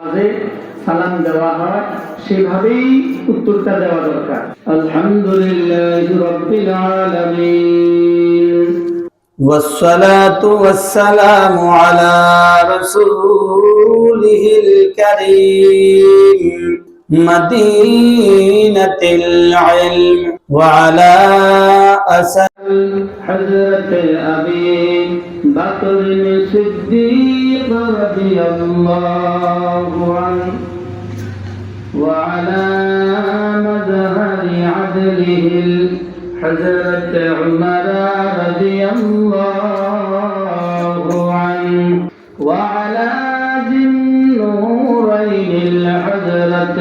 সালাম দেওয়া হয় সেভাবেই উত্তরটা দেওয়া দরকার। আলহামদুলিল্লাহি রাব্বিল আলামিন والصلاة والسلام على رسوله الكريم مدينة العلم وعلى أسر حضرة أبي بكر الصديق رضي الله عنه وعلى مظهر عدله حضرة عمر رضي الله عنه وعلى ذي النورين الحضرة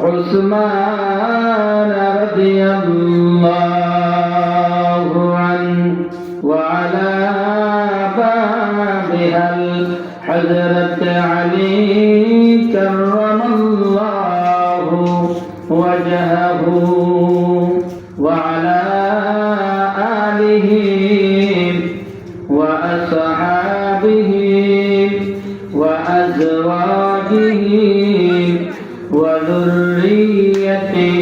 عثمان رضي الله عنه وعلى بابها الحضرة علي كرم الله وجهه وعلى آله وأصحابه وأزواجه وذريته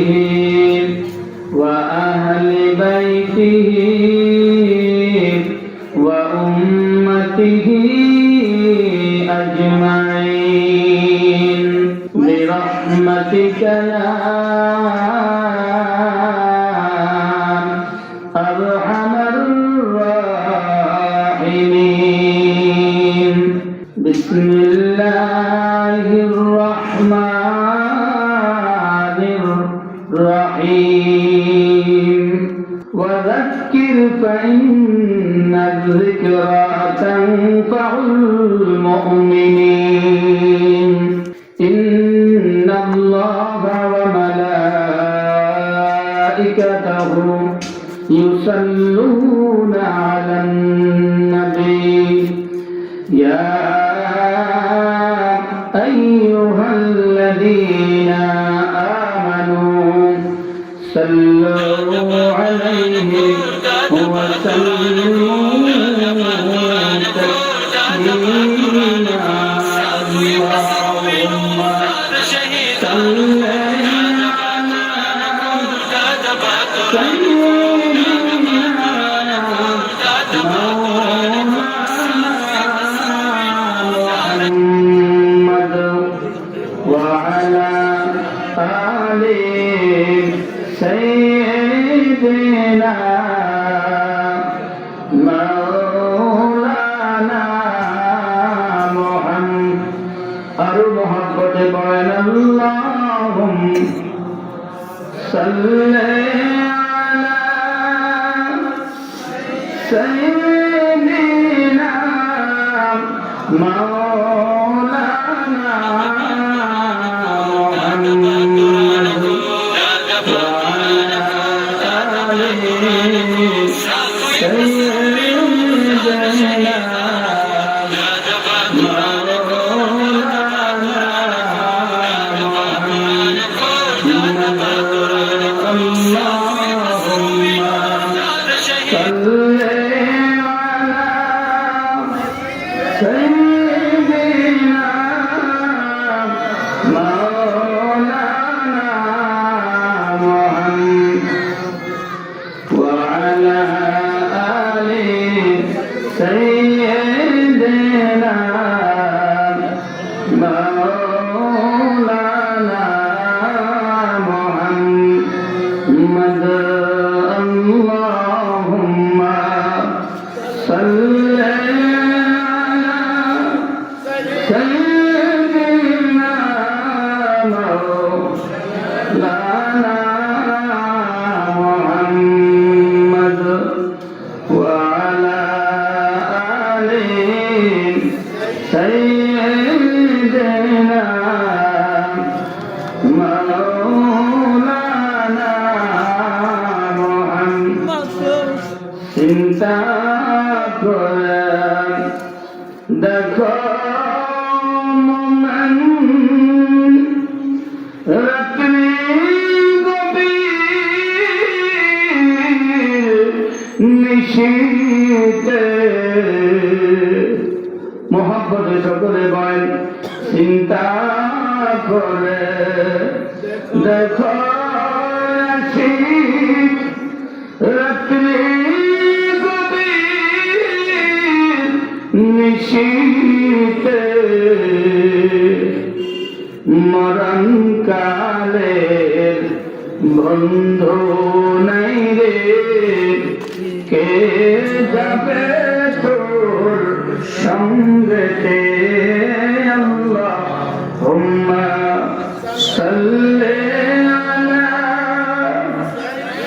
وأهل بيته وأمته أجمعين برحمتك يا أرحم الراحمين بسم الله الرحمن الرحيم وذكر فإن الذكرى تنفع المؤمنين إن الله وملائكته يصلون على النبي يا أيها الذين آمنوا صلوا عليه وسلموا تسليما اللهم صل وعلى آل سيدنا مولانا محمد المحبة بين اللهم صل على سيدنا مولانا محمد وعلى آله سيدنا مولانا محمد اللهم صل على سيدنا مولانا محمد وعلى آل سيدنا مولانا محمد اللهم صل على سيدنا مولانا محمد وعلى آل سيدنا করে দেখো আছি রাত্রি গভীর নিশীতে মরণ কালের বন্ধু নাই রে কে যাবে তোর সঙ্গেতে আল্লাহুম্মা সাল্লি আলা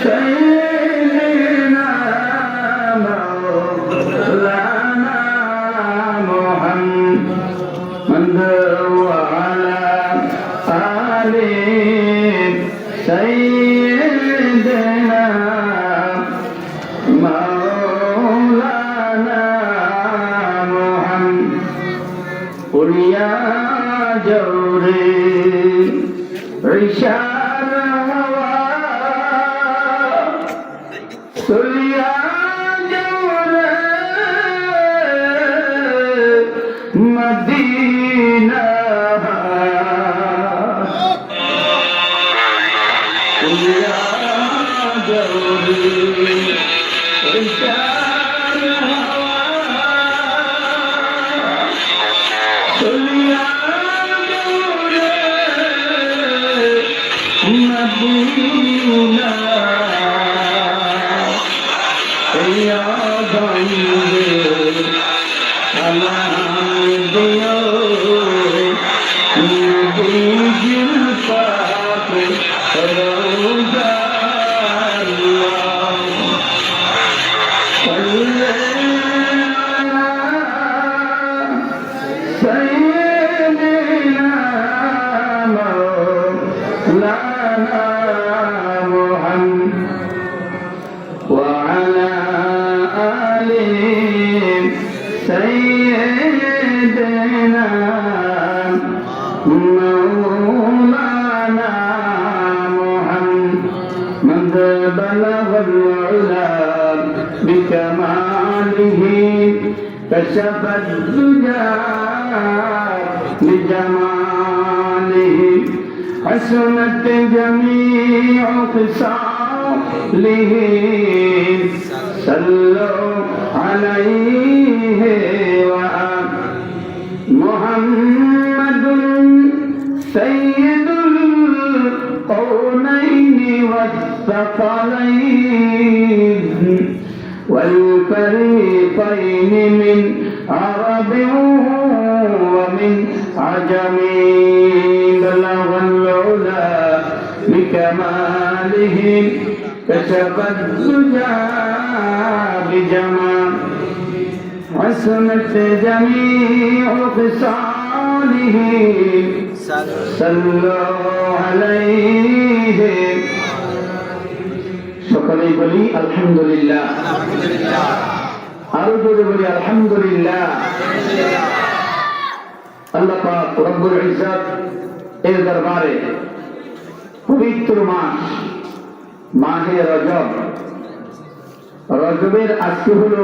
সাইয়্যিদিনা মাওলানা মুহাম্মদ ওয়া আলা আলি সাইয়্যিদিনা মাওলানা মুহাম্মদ উলিয়া জওরে ইশার হওয়া উলিয়া জওরে মদিনা উলিয়া জওরে ইশার হওয়া উলিয়া মদিনা ইয়া বন্দে সালাম দিও নবীর পাক রওজা وعلى آل سيدنا مولانا محمد بلغ العلا بكماله كشف الدجى بجماله حسنت جميع خصاله صلوا عليه محمد سيد القونين والثقلين والفريقين من عرب ومن عجم بلغ العلا بكماله كشف الدجى بجمال حسنت جميع خصاله صلوا عليه সকলেই বলি আলহামদুলিল্লাহ আরো জোরে বলি আলহামদুলিল্লাহ আল্লাহ পাক রব্বুল ইজ্জত এর দরবারে পবিত্র মাস মাহে রজব রজবের আজকে হলো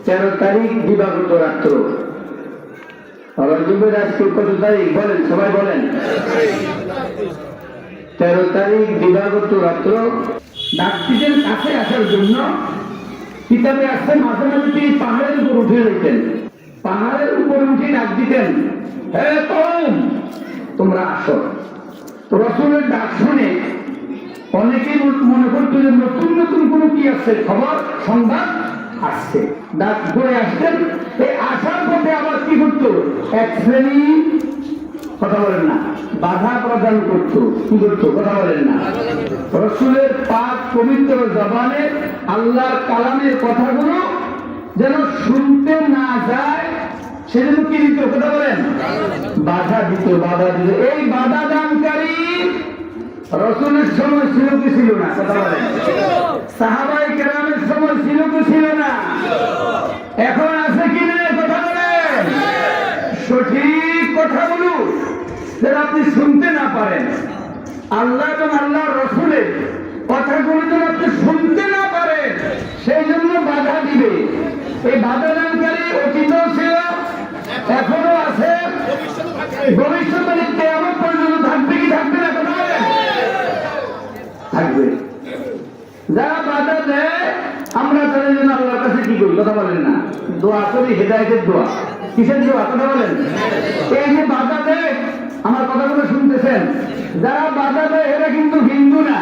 13 তারিখ দিবাগত রাত্র রজবের আজকে কত তারিখ বলেন সবাই বলেন 13 তারিখ দিবাগত রাত্র ডাকটিদের কাছে আসার জন্য কিতাবে আসতে মাঝে মাঝে তিনি পাহাড়ের উপর উঠে যেতেন পাহাড়ের উপর উঠে ডাক দিতেন হে কওম তোমরা আসো রাসূলের ডাক শুনে অনেকেই মনে করতো যে নতুন নতুন কোনো কি আসছে খবর সংবাদ আসছে ডাক করে আসতেন এই আসার পথে আবার কি করতো এক শ্রেণী কথা বলেন না বাধা প্রদান করতো কি করতো কথা বলেন না রাসূলের পাক পবিত্র জবানে আল্লাহর কালামের কথাগুলো যেন শুনতে না যায় সেজন্য কি দিত কথা বলেন বাধা দিত এই বাধা দানকারী রাসূলের সময় ছিল কি ছিল না কথা বলেন সাহাবায়ে কেরামের সময় ছিল কি ছিল না এখন আছে কি না কথা বলেন সঠিক কথা বলুন যেন আপনি শুনতে না পারেন আল্লাহ এবং আল্লাহর রাসূলের কথাগুলো যেন আপনি শুনতে না পারেন সেই জন্য বাধা দিবে এই বাধা দানকারী অতীত ছিল এখনো আছে, ভবিষ্যতে কিয়ামত পর্যন্ত থাকবে কি থাকবে না? কথা বলেন। থাকবে। যারা বাধা দেয় আমরা তাদের জন্য আল্লাহর কাছে কি করি? কথা বলেন না, দোয়া করি, হেদায়েতের দোয়া। কিসের দোয়া? কথা বলেন। এই যে বাধা দেয়, আমার কথাগুলো শুনতেছেন, যারা বাধা দেয় এরা কিন্তু হিন্দু না।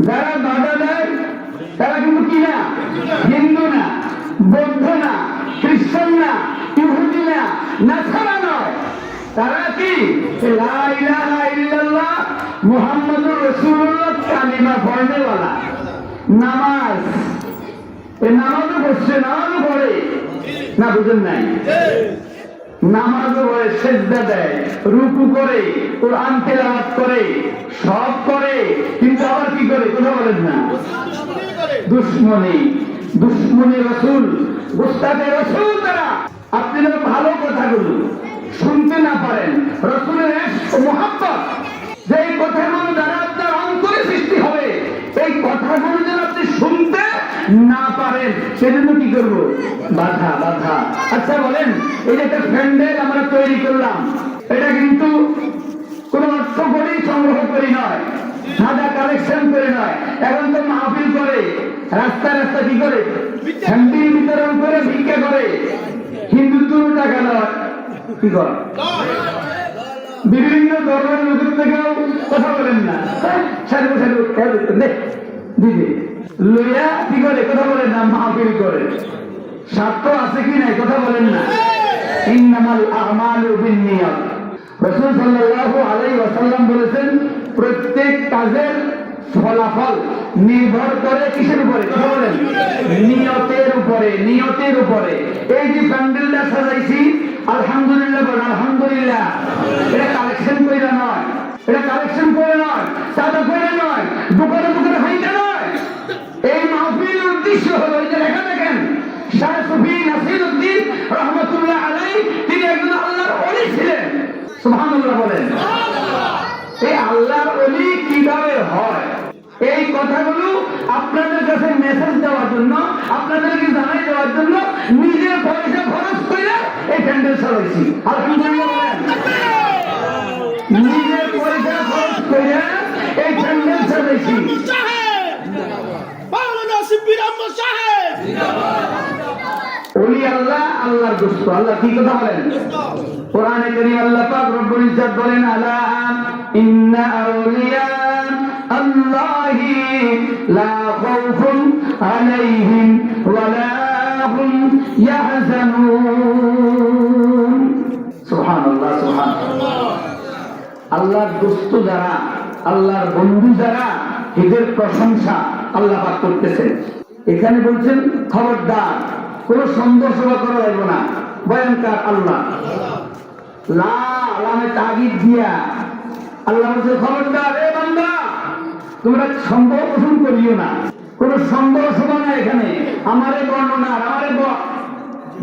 যারা বাধা দেয় তারা কিন্তু কি না? হিন্দু না, বৌদ্ধ না, খ্রিস্টান না, ইহুদি না, নাসারা নয়। তারা কি? লা ইলাহা ইল্লাল্লাহ মুহাম্মাদুর রাসূলুল্লাহ কালিমা পড়নেওয়ালা। নামাজ, এই নামাজও পড়ছে, নামাজও পড়ে না, বুঝেন নাই? নামাজও পড়ে, সেজদা দেয়, রুকু করে, কোরআন তেলাওয়াত করে, সব করে, কিন্তু আবার কি করে? কথা বলেন না। দুশ্মনী, দুশ্মনী রাসূল, গোস্তাদের রাসূল তারা। আপনি যেন ভালো কথাগুলো শুনতে না পারেন, রাসূলের ইশক ও মুহাব্বত, যে কথাগুলো দ্বারা আপনার অন্তরে সৃষ্টি হবে, এই কথাগুলো যেন আপনি শুনতে না পারেন, সেজন্য কি করবো? বাধা, বাধা। আচ্ছা বলেন, এই যে একটা প্যান্ডেল আমরা তৈরি করলাম, এটা কিন্তু কোন অর্থ করেই সংগ্রহ করি নয়, সাদা কালেকশন করে নয়। এখন তো মাহফিল করে, রাস্তা রাস্তা কি করে? হ্যান্ডিল বিতরণ করে, ভিক্ষা করে। হিন্দুত্ব টাকা নয়, কি করে? বিভিন্ন ধর্মের লোকের থেকেও কথা বলেন না, সাধু সাধু দিদি লইয়া কি করে? কথা বলেন না, মাহফিল করে। স্বার্থ আছে কি নাই? কথা বলেন না। ইন্নামাল আমালু বিন্নিয়াত। রাসূল সাল্লাল্লাহু আলাইহি ওয়াসাল্লাম বলেছেন, প্রত্যেক কাজের ফলাফল নির্ভর করে কিসের উপরে? কথা বলেন, নিয়তের উপরে। নিয়তের উপরে। এই যে প্যান্ডেলটা সাজাইছি, আলহামদুলিল্লাহ বলেন, আলহামদুলিল্লাহ। এটা কালেকশন কইরা নয়, এটা কালেকশন করে নয়, সাদা করে নয়, দোকানে দোকানে হাইটা নয়। এই মাহফিলের উদ্দেশ্য হলো, এই যে লেখা দেখেন, শাহ সুফি নাসিরউদ্দিন রহমাতুল্লাহ আলাইহি, তিনি একজন আল্লাহর ওলি ছিলেন। সুবহানাল্লাহ বলেন। এই আল্লাহর ওলি কিভাবে হয়, এই কথাগুলো আপনাদের কাছে মেসেজ দেওয়ার জন্য, আপনাদেরকে জানাই দেওয়ার জন্য নিজের পয়সা খরচ করে এই প্যান্ডেল সাজাইছি। আলহামদুলিল্লাহ বলেন। নিজের পয়সা খরচ করে এই প্যান্ডেল সাজাইছি। ওলি আল্লাহ, আল্লাহর দোস্ত। আল্লাহ কি কথা বলেন? কোরআনে কারীম আল্লাহ পাক রব্বুল ইজ্জত বলেন, আলা ইন্না আউলিয়া আল্লাহি লা খাউফুন আলাইহিম ওয়া লা হুম ইয়াহজানুন। সুবহানাল্লাহ, সুবহানাল্লাহ। আল্লাহর দোস্ত যারা, আল্লাহর বন্ধু যারা, এদের প্রশংসা আল্লাহ পাক করতেছেন। এখানে বলছেন, খবরদার কোন সন্দেহ সভা করা যাবে না, ভয়ঙ্কর আল্লাহ। লা আলামে তাগিদ দিয়া আল্লাহ বলছে, খবরদার এ বান্দা, তোমরা সন্দেহ পোষণ করিও না। কোন সন্দেহ সভা নাই এখানে। আমারে বর্ণনার, আমারে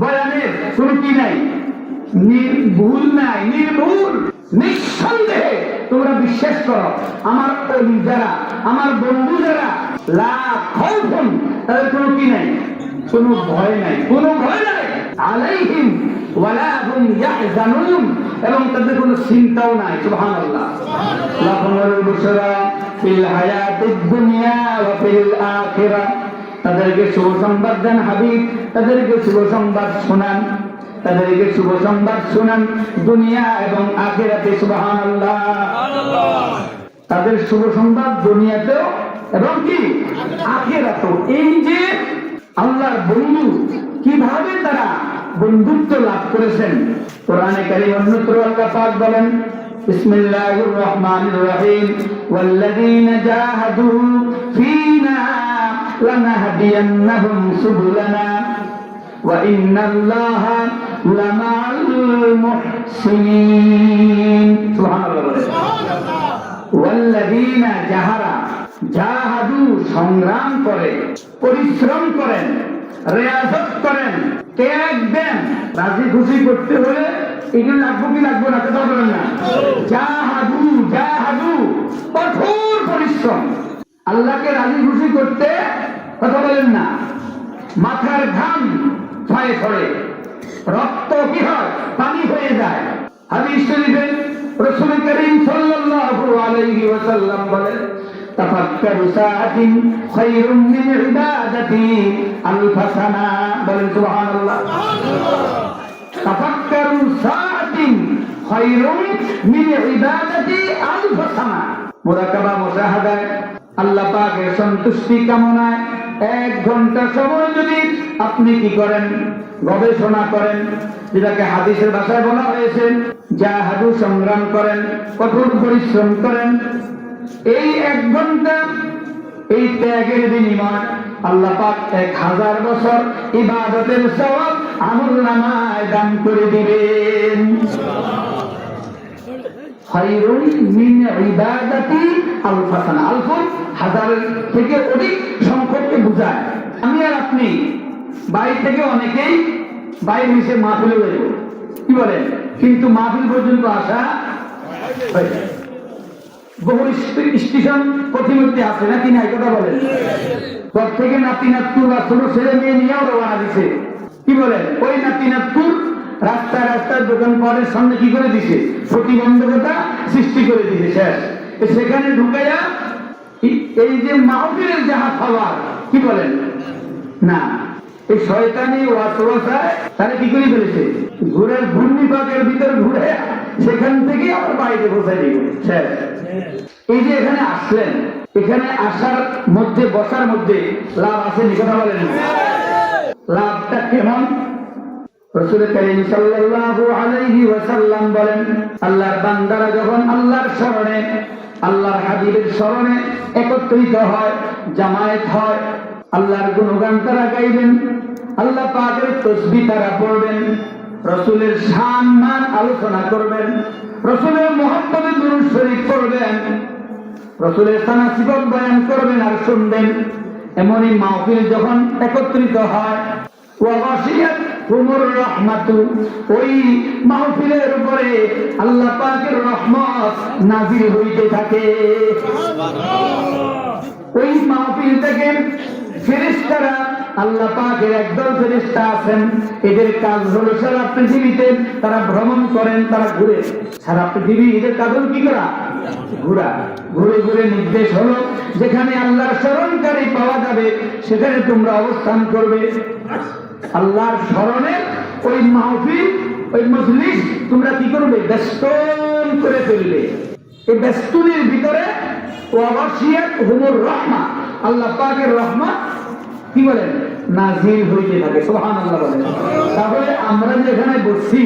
বয়ানের কোন কি নাই, নির্ভুল নাই, নির্ভুল নিঃসন্দেহে তোমরা বিশ্বাস করো। আমার ওলি যারা, আমার বন্ধু যারা, লা খাউফুন, তাদের কোনো কি নাই, কোনো ভয় নাই, কোনো ভয় নাই, আলাইহিম ওয়া লা হুম ইয়াহজানুন, এবং তাদের কোনো চিন্তাও নাই। সুবহানাল্লাহ। লাহুমুল বুশরা ফিল হায়াতিদ দুনিয়া ওয়া ফিল আখিরাহ। তাদেরকে শুভ সংবাদ দেন হাবিব, তাদেরকে শুভ সংবাদ শোনান, তাদেরকে শুভ সংবাদ শোনান দুনিয়া এবং আখিরাতে। সুবহানাল্লাহ। তাদের শুভ সংবাদ দুনিয়াতেও এবং কি আখিরাতেও। এই যে আল্লাহর বন্ধু, কিভাবে তারা বন্ধুত্ব লাভ করেছেন, কোরআনে কারীম অন্যত্র আল্লাহ পাক বলেন, বিসমিল্লাহির রহমানির রহিম, ওয়াল্লাযীনা জাহাদু ফীনা লানাহদিয়ান্নাহুম সুবুলানা ওয়া ইন্নাল্লাহা লামাআল মুহসিনিন। সুবহানাল্লাহ। ওয়াল্লাযীনা জাহাদু, সংগ্রাম করে, পরিশ্রম করেন, রিয়াজত করেন, ত্যাগ দেন। রাজি খুশি করতে হলে এগুলো লাগবো কি লাগবো না? কথা বলেন না। জাহাদু, জাহাদু, কঠোর পরিশ্রম। আল্লাহকে রাজি খুশি করতে, কথা বলেন না, মাথার ঘাম পায়ে পড়ে, রক্ত হাদিস শরীফে রাসূল করিম সাল্লাল্লাহু আলাইহি ওয়াসাল্লাম বলেন তাফাক্কারু সাআতিন খায়রুম মিন ইবাদাতি আলফ সানা। বলেন সুবহানাল্লাহ। তাফাক্কারু সাআতিন খায়রুম মিন ইবাদাতি আলফ সানা। মুরাকাবা মুশাহাদায় আল্লাহ পাকের সন্তুষ্টি কামনায় 1 ঘন্টা সময় যদি আপনি কি করেন, গবেষণা করেন, যেটাকে হাদিসের ভাষায় বলা হয়েছে জাহাদু, সংগ্রাম করেন, কঠোর পরিশ্রম করেন, এই 1 ঘন্টা এই ত্যাগের বিনিময় আল্লাহ পাক 1000 বছর ইবাদতের সওয়াব আমলনামায় দান করে দিবেন। খায়রুম মিন ইবাদাতি আলফ সানা। আলফ হাজারের থেকে অধিক সংখ্যককে বোঝায়। আমি আর আপনি বাইরে থেকে অনেকেই বাইরে এসে মাহফিলে বেরোব, কি বলেন, কিন্তু মাহফিল পর্যন্ত আসা হয় না। বহু স্টেশন প্রতিমধ্যে আছে নাকি নাই, কথা বলেন। ঘর থেকে নাতি নাতকুর বা ছোট ছেলে মেয়ে নিয়েও রওনা দিছে, কি বলেন, ওই নাতি নাতকুর রাস্তায় রাস্তায় দোকানপাটের সামনে কি করে দিছে, প্রতিবন্ধকতা সৃষ্টি করে দিছে। শেষ সেখানে ঢুকাইয়া এই যে মাহফিলের যাহা খাবার, কি বলেন না, এই শয়তানি ওয়াসওয়াসায় তারা কি করে ফেলেছে, ঘুরের ঘূর্ণিপাকের ভিতর ঘুরে সেখান থেকে আবার বাইরে বসাই দিবে। শেষ। এই যে এখানে আসলেন, এখানে আসার মধ্যে বসার মধ্যে লাভ আছে নি, কথা বলেন। লাভটা কেমন? রাসূল করিম সাল্লাল্লাহু আলাইহি ওয়াসাল্লাম বলেন আল্লাহর বান্দারা যখন আল্লাহর শরণে, আল্লাহর হাবিবের শরণে একত্রিত হয়, জামায়াত হয়, আল্লাহর গুণগান তারা গাইবেন, আল্লাহ পাকের তাসবিহ তারা পড়বেন, রাসূলের শান মান আলোচনা করবেন, রাসূলের মুহাব্বতে দুরূদ শরীফ পড়বেন, রাসূলের সানা সিফাত বয়ান করবেন আর শুনবেন। এমনই মাহফিল যখন একত্রিত হয়, ওয়া গাশিয়াত হুমুর রাহমাতু, ওই মাহফিলের উপরে আল্লাহ পাকের রহমত নাযিল হইতে থাকে। ওই মাহফিল থেকে ফেরেশতারা, আল্লাহ পাকের একদল ফেরেশতা আছেন, এদের কাজ হলো সারা পৃথিবীতে তারা ভ্রমণ করেন, তারা ঘুরে সারা পৃথিবী, এদের কাজ হলো কি করা, ঘোরা। ঘুরে ঘুরে নির্দেশ হলো যেখানে আল্লাহর স্মরণকারী পাওয়া যাবে সেখানে তোমরা অবস্থান করবে। আল্লাহর স্মরণে ওই মাহফিল, ওই মজলিস তোমরা কি করবে, বেষ্টন করে ফেলবে। এই বেষ্টনীর ভিতরে ওয়াগাশিয়াত হুমুর রাহমা, আল্লাহ পাকের রহমত কি বলেন নাযিল হইতে থাকে। সুবহানাল্লাহ বলেন। তাহলে আমরা যেখানে বসছি,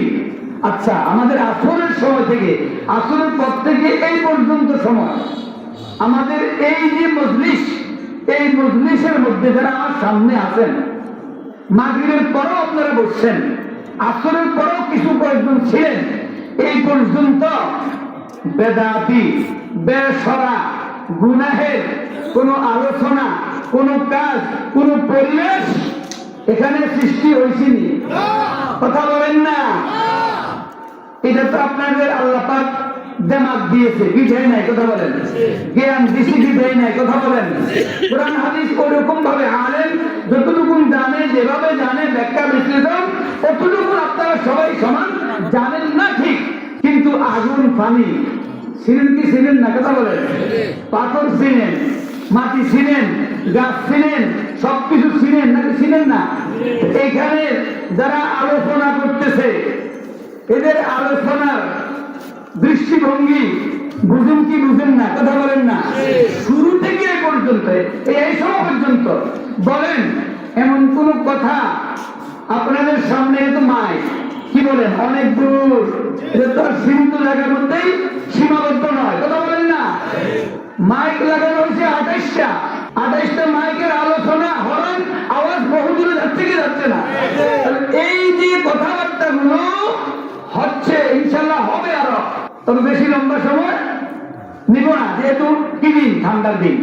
আচ্ছা আমাদের আসরের সময় থেকে, আসরের পর থেকে এই পর্যন্ত সময় আমাদের এই যে মজলিস, এই মজলিসের মধ্যে যারা আমার সামনে আছেন, মাগরিবের পরও আপনারা বসছেন, আসরের পরও কিছু কয়েকজন ছিলেন, এই পর্যন্ত বেদাতি, বেশরা, গুনাহের কোন আলোচনা, কোন কাজ, কোন পরিবেশ এখানে সৃষ্টি হয়েছিনি, কথা বলেন না। এটা তো আপনাদের আল্লাহ পাক দেমাগ দিয়েছে, বিধায় নাই, কথা বলেন, জ্ঞান দিছি, বিধায় নাই, কথা বলেন। কোরআন হাদিস ওরকম ভাবে আলেম যতটুকু জানে, যেভাবে জানে ব্যাখ্যা বিশ্লেষণ, ততটুকু আপনারা সবাই সমান জানেন না, ঠিক, কিন্তু আগুন পানি ছিলেন কি ছিলেন না, কথা বলেন, পাথর ছিলেন, মাটি ছিলেন, গাছ ছিলেন, সবকিছু ছিলেন নাকি ছিলেন না। এখানে যারা আলোচনা করতেছে, এদের আলোচনার দৃষ্টিভঙ্গি বুঝুন কি বুঝেন না, কথা বলেন না। শুরু থেকে এই পর্যন্ত, এই সময় পর্যন্ত বলেন এমন কোন কথা আপনাদের সামনে, তো মাইক কি বলেন অনেক দূর, এটা তো সীমিত জায়গার মধ্যেই সীমাবদ্ধ নয়, কথা বলেন না। মাইক লাগানো হয়েছে 28টা মাইকের আলোচনা, হরেন আওয়াজ বহু দূরে যাচ্ছে কি যাচ্ছে না। এই যে কথাবার্তা গুলো হচ্ছে, ইনশাল্লাহ হবে আরো, তবে বেশি লম্বা সময় নিব না, যেহেতু কি দিন, ঠান্ডার দিন।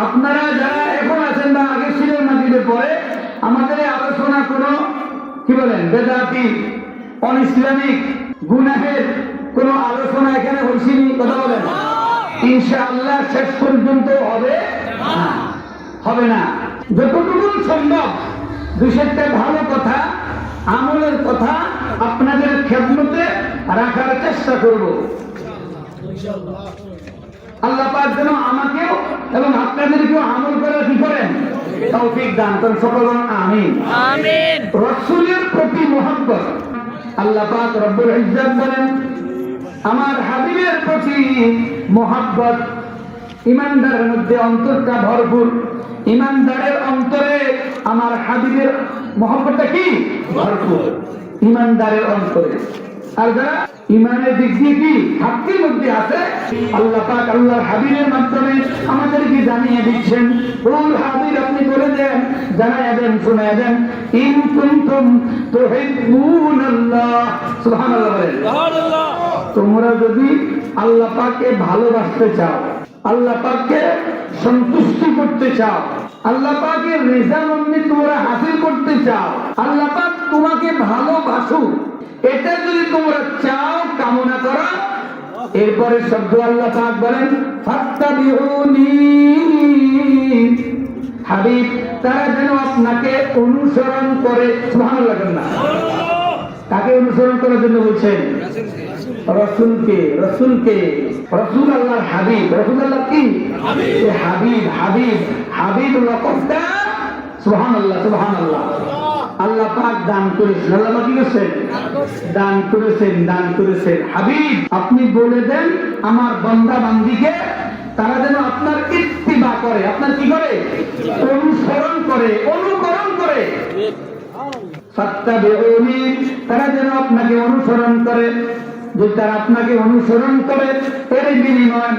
আপনারা যারা এখন আছেন বা আগে ছিলেন মাগরিবের পরে, আমাদের আলোচনা কোনো কি বলেন বেদাতি, অন ইসলামিক, গুনাহের কোন আলোচনা এখানে হইছিনি, কথা বলেন। ইনশাআল্লাহ শেষ পর্যন্ত হবে হবে না। যতটুকু সম্ভব 2-4টা ভালো কথা, আমলের কথা আপনাদের খেদমতে রাখার চেষ্টা করব। আল্লাহ পাক যেন আমাকেও এবং আপনাদেরকেও আমল করার কি করেন, তৌফিক দান করেন। সকল আমিন আমিন। রাসূলের প্রতি মহব্বত, আল্লাহ পাক রব্বুল ইজ্জত বলেন আমার হাবিবের প্রতি মহব্বত। ইমানদারের মধ্যে অন্তরটা ভরপুর, ইমানদারের অন্তরে আমার হাবিবের মহব্বতটা কি ভরপুর, ইমানদারের অন্তরে। আর যারা ইমানের দিক দিয়ে কি ঘাটতির মধ্যে আছে, আল্লাহ পাক আল্লাহর হাবিবের মাধ্যমে আমাদেরকে জানিয়ে দিচ্ছেন, ওল হাবিব আপনি বলে দেন, জানাইয়া দেন, শুনাইয়া দেন, ইন কুনতুম তুহিব্বুনাল্লাহ, সুবহানাল্লাহ বলেন, সুবহানাল্লাহ। তোমরা যদি আল্লাহ পাককে ভালোবাসতে চাও, আল্লাহ পাককে সন্তুষ্টি করতে চাও, আল্লাহ পাকের রিজামন্দি তোমরা হাসিল করতে চাও, আল্লাহ পাক তোমাকে ভালোবাসুক, এটা যদি তোমরা চাও, কামনা করো, এরপরে শব্দ আল্লাহ পাক বলেন ফাত্তাবিউনি, হাবিব তারা যেন আপনাকে অনুসরণ করে। সুবহানাল্লাহ না, কাকে অনুসরণ করার জন্য বলছেন? রাসূলকে। রাসূলকে, রাসূল আল্লাহর হাবিব। রাসূল আল্লাহ কি হাবিব, হাবিব, হাবিব লকবটা সুবহানাল্লাহ, সুবহানাল্লাহ। আল্লাহ পাক দান করেছেন, আল্লাহ পাক কি করেছেন? দান করেছেন, দান করেছেন। হাবিব আপনি বলে দেন আমার বান্দা বান্দীকে তারা যেন আপনার ইত্তিবা করে, আপনার কি করে? অনুসরণ করে, অনুকরণ করে। ফাত্তাবিউনি, তারা যেন আপনাকে অনুসরণ করে। যদি তারা আপনাকে অনুসরণ করে, এর বিনিময়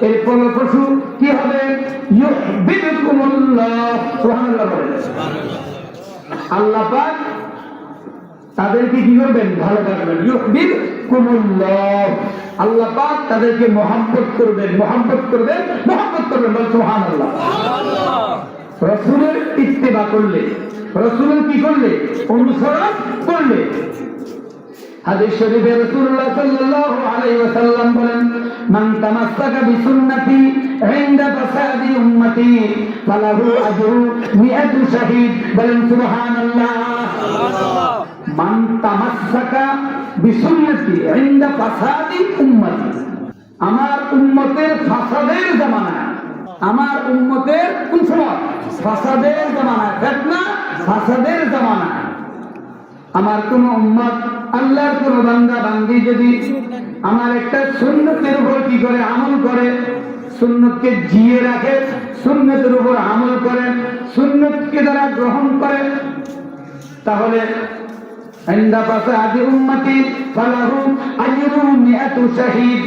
এর ফলপ্রসূ কি হবে? ইউহিব্বুকুমুল্লাহ, সুবহানাল্লাহ বলেন। আল্লাহ পাক তাদেরকে কি করবেন? ভালোবাসবেন। ইউহিব্বুকুমুল্লাহ, আল্লাহ পাক তাদেরকে মহব্বত করবেন, মহব্বত করবেন, মহব্বত করবেন। বল সুবহানাল্লাহ। রাসূলের ইত্তিবা করলে, রাসূলের কি করলে? অনুসরণ করলে। হাদিস শরীফে রাসূলুল্লাহ সাল্লাল্লাহু আলাইহি ওয়াসাল্লাম বলেন মান তামাসসাকা বিসুন্নতি ইনদা ফাসাদি উম্মতি ফালাহু আজরু মিআতু শাহীদ। বলেন সুবহানাল্লাহ। মান তামাসসাকা বিসুন্নতি ইনদা ফাসাদি উম্মতি, আমার উম্মতের ফাসাদের জামানা, আমার উম্মতের কোন সময়? ফাসাদের জামানা, ফিতনা ফাসাদের জামানা। আমার কোন উম্মত, আল্লাহর কোন বান্দা বান্দি যদি আমার একটা সুন্নতের উপর কি করে? আমল করে, সুন্নতকে জিয়ে রাখে, সুন্নতের উপর আমল করে, সুন্নতকে তারা গ্রহণ করে, তাহলে ইনদা ফাসাদি উম্মতি ফালাহু আজরু মিআতু শাহীদ।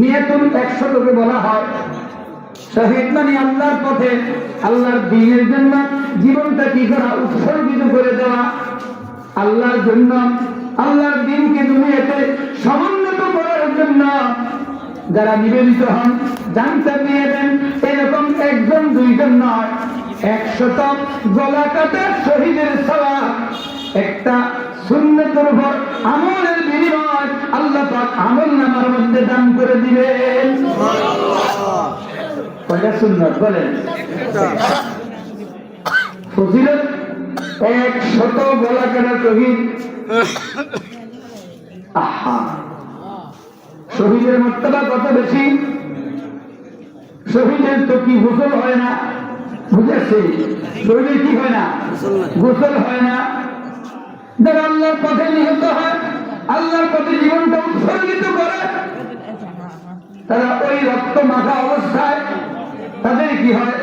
মিআতুন 100 লোকে বলা হয়। শহীদ মানে আল্লাহর পথে, আল্লাহর দ্বীনের জন্য জীবনটা কি করা? উৎসর্গিত করে দেওয়া। আল্লাহর জন্য, আল্লাহর দ্বীনকে দুনিয়াতে সমুন্নত করার জন্য যারা নিবেদিত হন, জানতে নিয়ে দেন, এরকম একজন দুইজন নয়, 100 গলা কাটা শহীদের সওয়াব একটা সুন্নতের উপর আমলের বিনিময় আল্লাহ পাক আমল নামার মধ্যে দান করে দিবেন। কয়টা সুন্নত বলেন? ফজিলত 100 গলা কাটা শহীদ। আহা, শহীদের মর্তবা কত বেশি! শহীদের তো কি গোসল হয় না, বুঝেছি? শহীদের কি হয় না? গোসল হয় না। যারা আল্লাহর পথে নিহত হয়, আল্লাহর পথে জীবনটা উৎসর্গিত করে, তারা ওই রক্ত মাখা অবস্থায় তাদের কি হয়?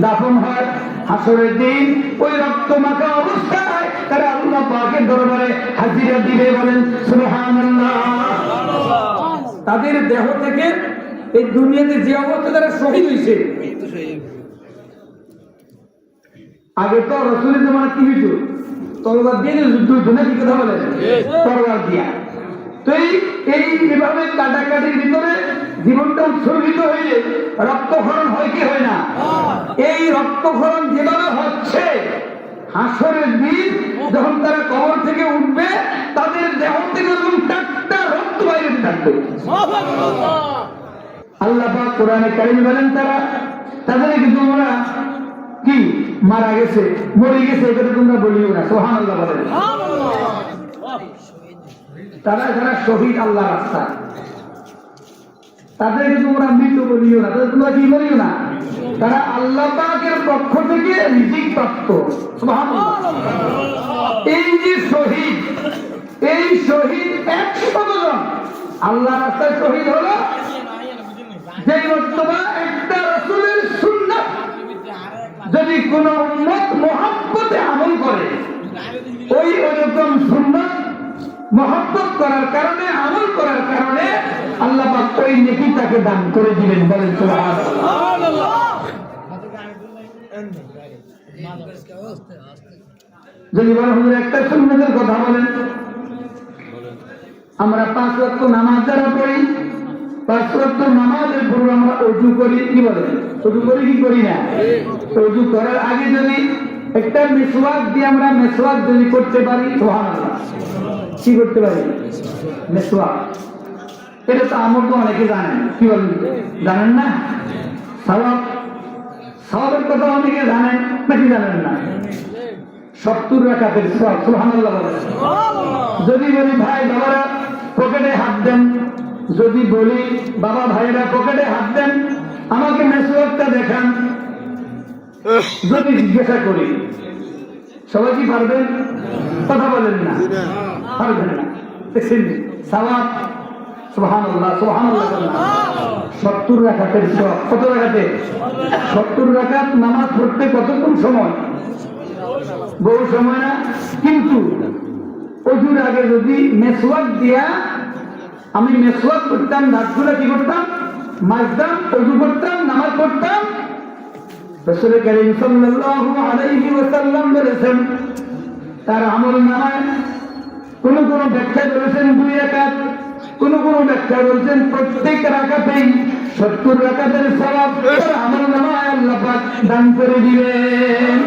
দাফন হয়। হাসরের দিন ওই রক্ত মাখা অবস্থায় তারা আল্লাহ পাকের দরবারে হাজিরা দিবে। বলেন সুবহানাল্লাহ। তাদের দেহ থেকে এই দুনিয়াতে যে অবস্থা তারা শহীদ হয়েছে, আগে তো রাসূলের জামানা কি হইত? তরবার দিয়ে যুদ্ধ হইতো না, কি কথা বলেন? তরবার দিয়া। তো এইভাবে কাটাকাটির ভিতরে জীবনটা উৎসর্গিত হইলে রক্তক্ষরণ হয় কি হয় না? এই রক্তক্ষরণ যেভাবে হচ্ছে, হাসরের দিন যখন তারা কবর থেকে উঠবে, তাদের দেহ থেকে টাটকা রক্ত বাইরে থাকবে। আল্লাহ পাক কোরআনে কারীম বলেন তাদেরকে তোমরা কি মারা গেছে, মরে গেছে, এটা তোমরা বলিও না। সুবহানাল্লাহ বলেন। তারা যারা শহীদ আল্লাহ রাস্তা, তাদেরকে তোমরা মৃত বলিও না, তাদের তোমরা কি বলিও না, তারা আল্লাহ পাকের পক্ষ থেকে রিজিক প্রাপ্ত। সুবহানাল্লাহ। এই যে শহীদ, এই শহীদ 100 জন আল্লাহ রাস্তায় শহীদ হলো, যে বর্তমান একটা রাসূলের সুন্নাত যদি কোন উম্মত মুহাব্বতে আমল করে, ওই ওরকম সুন্নাত মহব্বত করার কারণে, আমল করার কারণে আল্লাহ পাক ওই নেকি তাকে দান করে দিবেন। বলেন সুবহানাল্লাহ। যদি বলেন হুজুর একটা সুন্নাতের কথা বলেন, আমরা 5 ওয়াক্ত নামাজ যারা পড়ি, 5 ওয়াক্ত নামাজের পর আমরা ওযু করি, কি বলেন ওযু করি কি করি না? ওযু করার আগে যদি একটা মিসওয়াক দিয়ে আমরা মিসওয়াক যদি করতে পারি, সুবহানাল্লাহ, কি করতে পারি? মিসওয়াক। এটা তো আমল তো অনেকে জানেন, কি বলেন জানেন না? সওয়াবের কথা অনেকে জানেন নাকি জানেন না? 70 রাকাতের সওয়াব। সুবহানাল্লাহ বলেন। যদি বলি ভাই বাবারা পকেটে হাত দেন, যদি বলি বাবা ভাইরা পকেটে হাত দেন, আমাকে মিসওয়াকটা দেখান, যদি জিজ্ঞাসা করি, সবাই কি পারবেন? কথা বলেন না, পারবেন না। দেখছেন সওয়াব। সুবহানাল্লাহ, সুবহানাল্লাহ। 70 রাকাতের সওয়াব। কত রাকাতে? 70 রাকাত নামাজ পড়তে কতক্ষণ সময়? বহু সময় না? কিন্তু ওযুর আগে যদি মিসওয়াক দিয়া আমি মিসওয়াক করতাম, দাঁতগুলো কি করতাম? মাজতাম, ওযু করতাম, নামাজ পড়তাম, রাসূল কারীম সাল্লাল্লাহু আলাইহি ওয়াসাল্লাম বলেছেন, তার আমলনামায় কোন কোন ব্যাখ্যা করেছেন 2 রাকাত, কোন কোন ব্যাখ্যা বলছেন প্রত্যেক রাকাতেই 70 রাকাতের সওয়াব তার আমলনামায় আল্লাহ পাক দান করে দিবেন।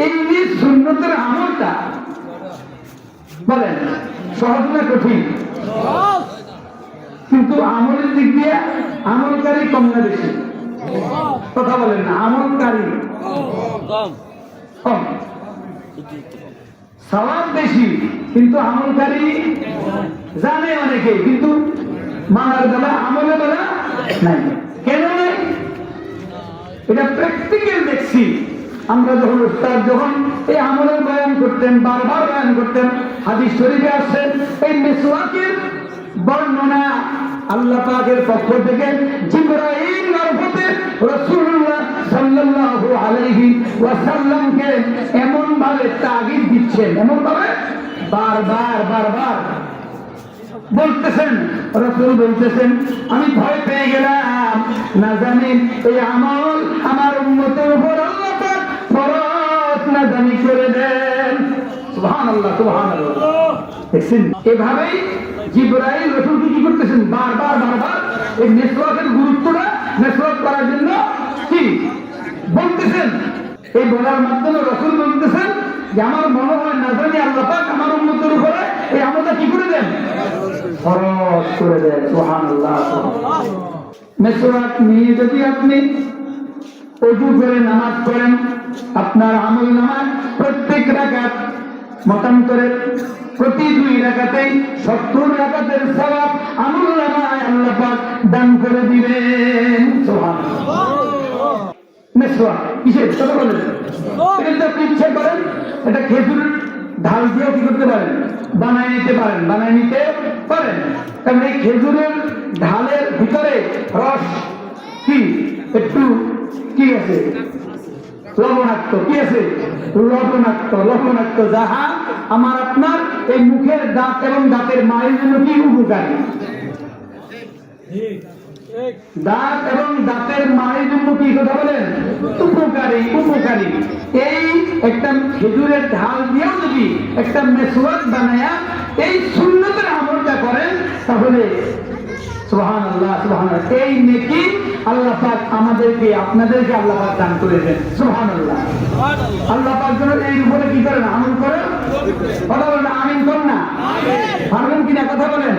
এই যে সুন্নতের আমলটা বলেন সহজ না কঠিন? কিন্তু আমলের দিক দিয়ে আমলকারী কম না বেশি? কথা বলেন না, আমলকারী কম, সওয়াব বেশি, কিন্তু আমলকারী জানে অনেকে, কিন্তু মানার বেলা আমলের বেলা নাই। কেন নাই? এটা প্র্যাকটিক্যাল দেখছি। আমরা যখন উস্তাদ যখন এই আমলের বয়ান করতেন, বারবার বয়ান করতেন, হাদিস শরীফে আসছেন এই মিসওয়াকের বর্ণনা আল্লাহ পাকের পক্ষ থেকে জিবরাইল মারফতে রাসূলুল্লাহ সাল্লাল্লাহু আলাইহি ওয়াসাল্লামকে এমন ভাবে তাগিদ দিচ্ছেন, এমন ভাবে বারবার বলতেছেন, রাসূল বলতেছেন আমি ভয় পেয়ে গেলাম, না জানি এই আমল আমার উম্মতের উপর আল্লাহ পাক ফরজ না জানি করে দেন। সুবহানাল্লাহ, সুবহানাল্লাহ। দেখছেন এভাবেই জিবরাইল রাসূলকে কি করতেছেন? বারবার এই মিসওয়াকের গুরুত্বটা মিসওয়াক করার জন্য কি বলতেছেন। এই বলার মাধ্যমে রাসূল বলতেছেন যে আমার মনে হয় না জানি আল্লাহ পাক আমার উম্মতের উপরে এই আমলটা কি করে দেন? ফরজ করে দেন। সুবহানাল্লাহ। মিসওয়াক নিয়ে যদি আপনি ওযু করে নামাজ পড়েন, আপনার আমলনামায় প্রত্যেক রাকাত মতান্তরে প্রতি 2 রাকাতেই 70 রাকাতের সওয়াব আমলনামায় আল্লাহ পাক দান করে দিবেন। সুবহানাল্লাহ। মিসওয়াক কিসের কথা বলেন? এটা আপনি ইচ্ছা করেন এটা খেজুরের ঢাল দিয়েও কি করতে পারেন? বানায় নিতে পারেন। কারণ এই খেজুরের ঢালের ভিতরে রস কি একটু কি আছে? লবণাক্ত। কি আছে? লবণাক্ত, যাহা আমার আপনার এই মুখের দাঁত এবং দাঁতের মায়ের জন্য কি উপকারী? দাঁত এবং দাঁতের মায়ের জন্য কি কথা বলেন? উপকারী। এই একটা খেজুরের ঢাল দিয়েও যদি একটা মিসওয়াক বানায়া এই সুন্নতের আমলটা করেন, তাহলে সুবহানাল্লাহ, সুবহানাল্লাহ, এই নেকি আল্লাহ পাক আমাদেরকে আপনাদেরকে আল্লাহ পাক দান করে দেন। সুবহানাল্লাহ। আল্লাহ পাক যেন এই উপরে কি করেন? আমল করেন। কথা বলেন আমিন করেন না? পারবেন কিনা? কথা বলেন।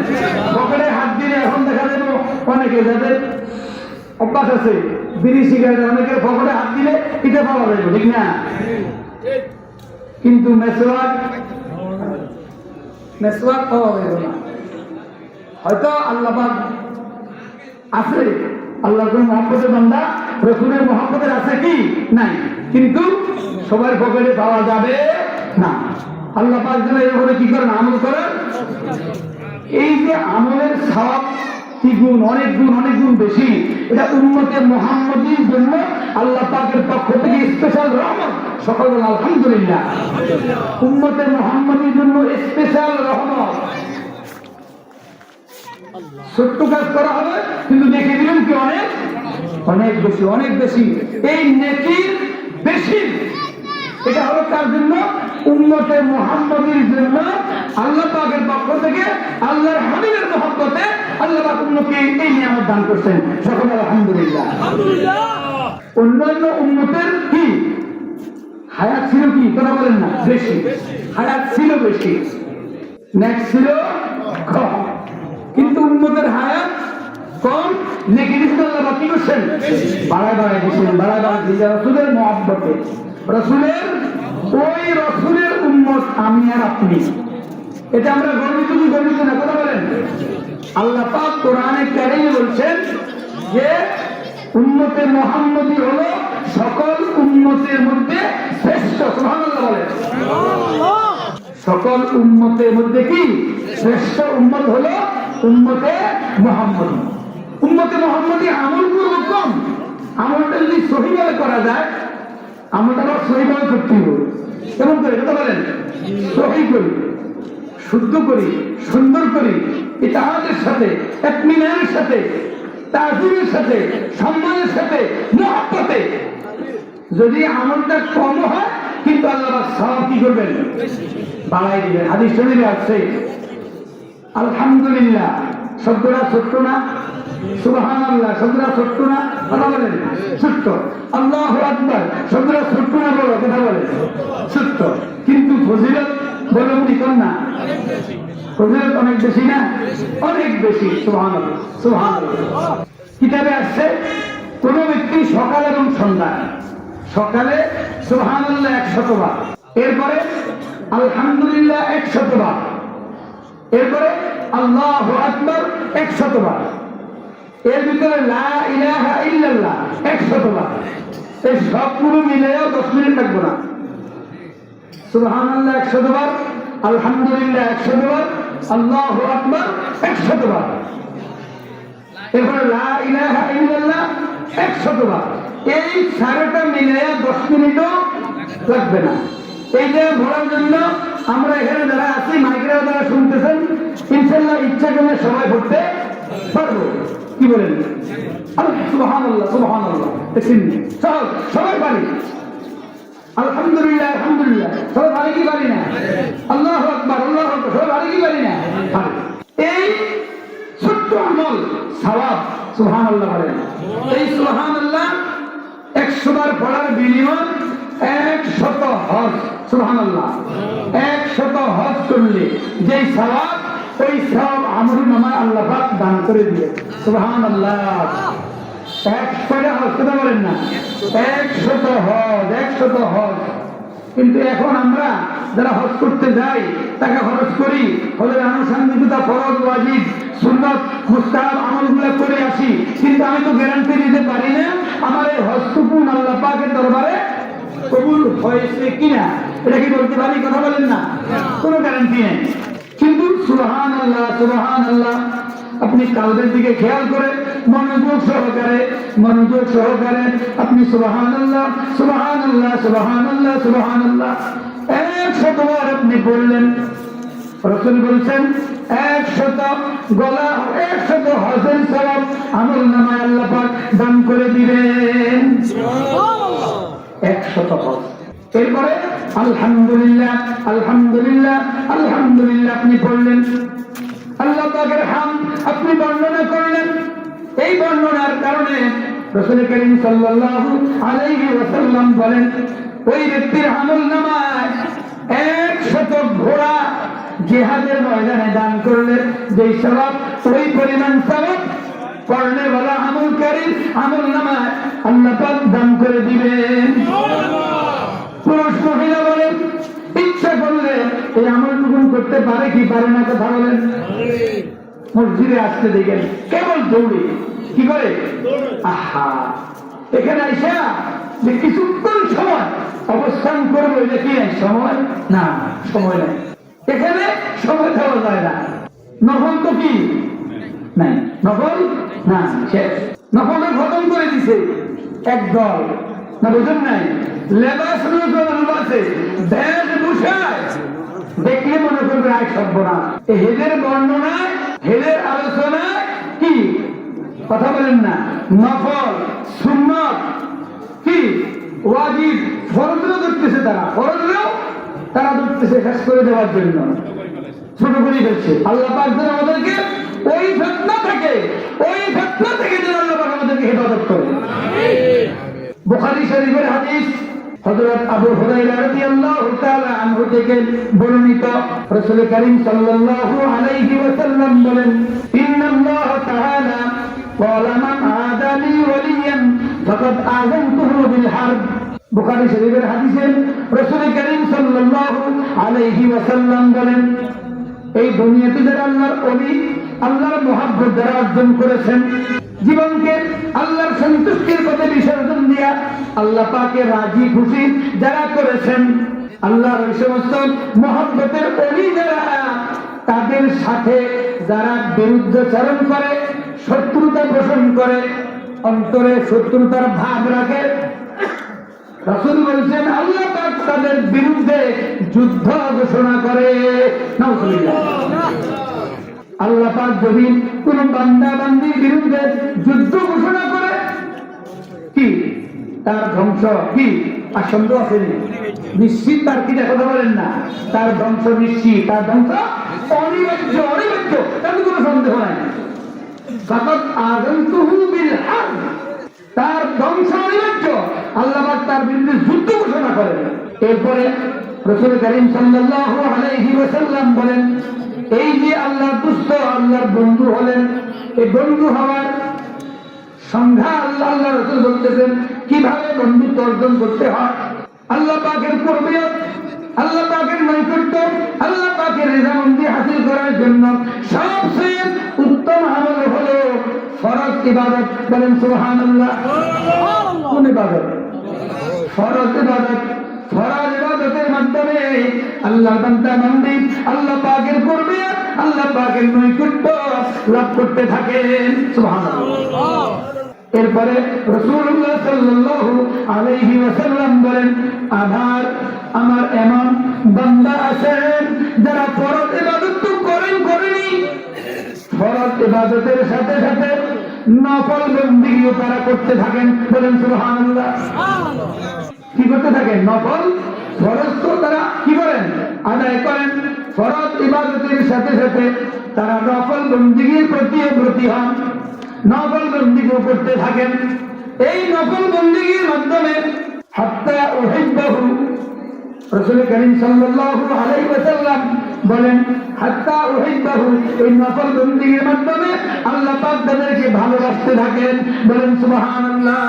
পকেটে হাত দিলে এখন দেখা যাবে অনেকে যাদের অভ্যাস আছে বিড়ি সিগারেট, অনেকের পকেটে হাত দিলে এটা পাওয়া যাবে, ঠিক না? কিন্তু মিসওয়াক মেসওয়াক পাওয়া হইল না। হয়তো আল্লাহ পাক আছে, আল্লাহর মহব্বতের বান্দা রসুলের মহব্বতের আছে কি নাই, কিন্তু সবার পকেটে পাওয়া যাবে না। আল্লাহ পাক যেন এভাবে কি করেন, আমল করেন। এই যে আমলের সওয়াব কি গুণ, অনেক গুণ বেশি। এটা উম্মতে মুহাম্মদীর জন্য আল্লাহ পাকের পক্ষ থেকে স্পেশাল রহমত। সকল আলহামদুলিল্লাহ। উম্মতে মুহাম্মদীর জন্য স্পেশাল রহমত। ছোট্ট কাজ করা হবে, কিন্তু দেখে দিলেন কি অনেক বেশি। এই নেকির বেশি, এটা হলো কার জন্য? উম্মতে মুহাম্মদীর জন্য। আল্লাহ পাকের পক্ষ থেকে আল্লাহর হাবিবের মহব্বতে আল্লাহ পাক উম্মতকে এই নিয়ামত দান করছেন। সকলে আলহামদুলিল্লাহ। অন্যান্য উম্মতের কি হায়াত ছিল, কি কথা বলেন না, বেশি হায়াত ছিল, বেশি নেক্সট ছিল কম, কিন্তু উম্মতের হায়াত কম, নেকি দিয়েছেন আল্লাহ কি করছেন? বাড়ায় দিয়েছেন, বাড়ায় দিয়েছেন রসুলের মহব্বতে। রসুলের ওই রসুলের উম্মত আমি আর আপনি, এটা আমরা গর্বিত না, কথা বলেন। আল্লাহ পাক কোরআনে কারিমে বলছেন যে উম্মতে মুহাম্মদী হলো সকল উম্মতের মধ্যে শ্রেষ্ঠ। সুবহানাল্লাহ বলেন। সকল উম্মতের মধ্যে কি শ্রেষ্ঠ উম্মত হলো উম্মতে মুহাম্মদী। উম্মতে মুহাম্মদী আমল করব কম, আমলটা যদি সহিভাবে করা যায়, আমলটা সহিভাবে করতে হবে। কেমন করে, কথা বলেন? সহি করি, শুদ্ধ করি, সুন্দর করি, ইতাআতের সাথে, ইতমিনানের সাথে, তাজিমের সাথে, সম্মানের সাথে, মুহাব্বতে। যদি আমলটা কম হয়, কিন্তু আল্লাহ সওয়াব কি করবেন? বাড়াই দিবেন। হাদিস শরীফে আছে আলহামদুলিল্লাহ শব্দটা ছোট্ট না, সুবহানাল্লাহ শব্দটা ছোট্ট না, কথা বলেন ছোট্ট। আল্লাহু আকবার শব্দটা ছোট্ট না, বলো কথা বলেন ছোট্ট, কিন্তু ফজিলত বলে উনি কর না, ফজিলত অনেক বেশি না, অনেক বেশি। সুবহানাল্লাহ সুবহানাল্লাহ। কিতাবে আসছে কোন ব্যক্তি সকাল এবং সন্ধ্যা, সকালে সুবহানাল্লাহ 100 বার, এরপরে আলহামদুলিল্লাহ 100 বার, এরপরে আল্লাহু আকবার 100 বার, এর ভিতরে লা ইলাহা ইল্লাল্লাহ 100 বার। এই সবগুলো মিলেও 10 মিনিট লাগবে না। সুবহানাল্লাহ 100 বার, আলহামদুলিল্লাহ 100 বার, আল্লাহু আকবার 100 বার, এরপরে লা ইলাহা ইল্লাল্লাহ 100 বার। এই সারাটা মিলে 10 মিনিটও লাগবে না। এই যে ঘোরার জন্য আমরা এখানে যারা আছি, মাইক্রোফোন যারা শুনতেছেন, ইনশাআল্লাহ ইচ্ছা করলে সবাই পড়তে পারবো। কি বলেন? সুবহানাল্লাহ সুবহানাল্লাহ। দেখেন সবাই পারি, আলহামদুলিল্লাহ আলহামদুলিল্লাহ সবাই পারি কি পারি না? আল্লাহু আকবার আল্লাহু আকবার সবাই পারি কি পারি না? পারি। এই ছোট্ট আমল সওয়াব, সুবহানাল্লাহ বলেন। এই সুবহানাল্লাহ 100 বার পড়ার বিনিময় 100 হজ। সুবহানাল্লাহ 100 হজ করলে যেই সওয়াব, ওই সওয়াব আমলের নামায় আল্লাহ পাক দান করে দিয়ে। সুবহানাল্লাহ। 100 হজ, কথা বলেন না, 100 হজ, 100 হজ। কিন্তু এখন আমরা যারা হজ করতে যাই, টাকা খরচ করি, হজের আনুষঙ্গিকতা, ফরজ, ওয়াজিব, সুন্নাত, মুস্তাহাব আমলগুলো করে আসি, কিন্তু আমি তো গ্যারান্টি দিতে পারি না আমার এই হজটুকু আল্লাহ পাকের দরবারে কবুল হয়েছে কিনা। এটা কি বলতে পারি? কথা বলেন না, কোনো গ্যারান্টি নেই। কিন্তু সুবহানাল্লাহ সুবহানাল্লাহ, আপনি কালবের দিকে খেয়াল করে মনোযোগ সহকারে আপনি সুবহানাল্লাহ সুবহানাল্লাহ সুবহানাল্লাহ সুবহানাল্লাহ 100 বার আপনি বললেন। রাসূল বলেছেন 100 গলা 100 হজের সওয়াব আমল নামায় আল্লাহ পাক দান করে দিবেন। সুবহানাল্লাহ 100 হজ। এরপরে আলহামদুলিল্লাহ আলহামদুলিল্লাহ আলহামদুলিল্লাহ আপনি বললেন, আল্লাহ পাকের হামদ আপনি বর্ণনা করলেন। এই বর্ণনার কারণে রাসূল করিম সাল্লাল্লাহু আলাইহি ওয়াসাল্লাম বলেন, ওই ব্যক্তির আমলনামায় 100 ঘোড়া জিহাদের ময়দানে দান করলে যেই সওয়াব, ওই পরিমাণ সওয়াব পড়নে वाला আমলকারীর আমলনামায় আল্লাহ পাক দান করে দিবেন। পুরুষ মহিলা বলেন, ইচ্ছা করলে এই আমলটুকু করতে পারে কি পারে না, কথা বলেন। মসজিদে আসতে দেখেন কেবল দৌড়ে কি করে, আহা এখানে আইসা যে কিছুক্ষণ সময় অবস্থান করবো, এটা কি নাই সময় না, সময় নাই, এখানে সময় দেওয়া যায় না। নফল তো কি নাই, নফল না শেষ, নফলে খতম করে দিছে একদল, না বুঝুন নাই, লেবাস আছে ব্যাস বসায় দেখলে মনে করবে আয় সর্বনাশ। হেদের বর্ণনায় হেদের আলোচনায় কি কথা বলেন না, নফল সুন্নত কি ওয়াজিব ফরজও ধরতেছে, তারা ফরজও তারা ধরতেছে শেষ করে দেওয়ার জন্য, ছোট করে ফেলছে। আল্লাহ পাক যেন আমাদেরকে ওই ফিতনা থেকে যেন আল্লাহ পাক আমাদেরকে হেফাজত করে। বুখারী শরীফের হাদিস হযরত আবু হুরায়রা রাদিয়াল্লাহু তাআলা আনহু থেকে বর্ণিত, রাসূল করিম সাল্লাল্লাহু আলাইহি ওয়াসাল্লাম বলেন, ইন্নাল্লাহ তাআলা ক্বালা মান আদালি ওয়ালিয়ান ফাকাদ আযানতুহু বিল হারব। বুখারী শরীফের হাদিসে রাসূল করিম সাল্লাল্লাহু আলাইহি ওয়াসাল্লাম বলেন, এই দুনিয়াতে যারা আল্লাহর ওলি, আল্লাহর মহব্বত যারা অর্জন করেছেন, জীবনকে আল্লাহর সন্তুষ্টির পথে বিসর্জন দিয়া আল্লাহ পাকের রাজি খুশি যারা করেছেন, আল্লাহর ওই সমস্ত মহব্বতের ওলি যারা, তাদের সাথে যারা বিরুদ্ধাচরণ করে, শত্রুতা পোষণ করে, অন্তরে শত্রুতার ভাব রাখে, রাসূল বলছেন আল্লাহ পাক তাদের বিরুদ্ধে যুদ্ধ ঘোষণা করে। নাউজুবিল্লাহ। আল্লাহ পাক যদি কোন বান্দা বান্দির বিরুদ্ধে যুদ্ধ ঘোষণা করে, কি তার ধ্বংস কি আসন্ন আছে নিশ্চিত, তার কি কথা বলেন না, তার ধ্বংস নিশ্চিত, তার ধ্বংস অনিবার্য, তার কোনো সন্দেহ নাই। ফাকাদ আযানতুহু বিল হারব, তার ধ্বংস অনিবার্য, আল্লাহ পাক তার বিরুদ্ধে যুদ্ধ ঘোষণা করেন। এরপরে রাসূল করিম সাল্লাল্লাহু আলাইহি ওয়াসাল্লাম বলেন, এই যে আল্লাহর দুষ্ট, আল্লাহর বন্ধু হলেন, এই বন্ধু হওয়ার সংজ্ঞা আল্লাহ রাসূল বলতেছেন কিভাবে বন্ধুত্ব অর্জন করতে হয়। আল্লাহ পাকের কুরবিয়ত, আল্লাহ পাকের নৈকট্য, আল্লাহ পাকের রিজামন্দি হাসিল করার জন্য সবচেয়ে উত্তম আমল হলো ফরজ ইবাদত। বলেন সুবহানাল্লাহ। কোন ইবাদত? ফরজ ইবাদত। ফরজ ইবাদতের মাধ্যমে আল্লাহ বান্দা বান্দি আল্লাহ পাকের কুরবিয়ত, আল্লাহ পাকের নৈকট্য লাভ করতে থাকেন। সুবহানাল্লাহ। এরপরে রাসূলুল্লাহ সাল্লাল্লাহু আলাইহি ওয়াসাল্লাম বলেন, আমার এমন বান্দা আছেন যারা ফরজ ইবাদত তো করেনি, ফরজ ইবাদতের সাথে সাথে নফল বন্দেগীও তারা করতে থাকেন। বলেন সুবহানাল্লাহ। কি করতে থাকেন? নফল, ফরজ তো তারা কি করেন? আদায় করেন। ফরজ ইবাদতের সাথে সাথে তারা নফল বন্দেগীর প্রতি হন, নফল বন্দেগীও করতে থাকেন। এই নফল বন্দেগীর মাধ্যমে হাত্তা উহিব্বাহু, রাসূল করিম সাল্লাল্লাহু আলাইহি ওয়াসাল্লাম বলেন, হাত্তা উহিব্বাহু, এই নফল বন্দেগীর মাধ্যমে আল্লাহ পাক তাদেরকে ভালোবাসতে থাকেন। বলেন সুবহানাল্লাহ।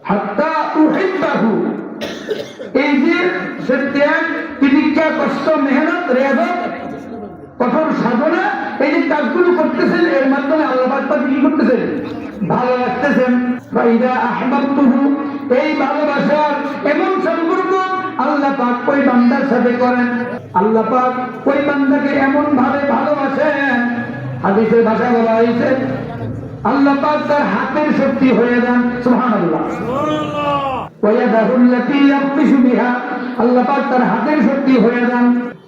হাত্তা উহিব্বাহু, এই যে ত্যাগ, তিতিক্ষা, কষ্ট, মেহনত, রিয়াজত, কঠোর সাধনা, এই যে কাজগুলো করতেছেন, এর মাধ্যমে আল্লাহ পাক তাকে কি করতেছেন? ভালোবাসতেছেন। ফাইদা আহবাবতুহু, এই ভালোবাসার এমন সম্পর্ক আল্লাহ পাক ওই বান্দার সাথে করেন, আল্লাহ পাক ওই বান্দাকে এমন ভাবে ভালোবাসেন, হাদিসের ভাষা বলা হয়েছে আল্লাহ পাক তার হাতের শক্তি হয়ে যান। সুবহানাল্লাহ। ওয়ায়াদাহুল্লাতী ইয়াবতিশু বিহা, আল্লাহ পাক তার হাতের শক্তি হয়ে যান,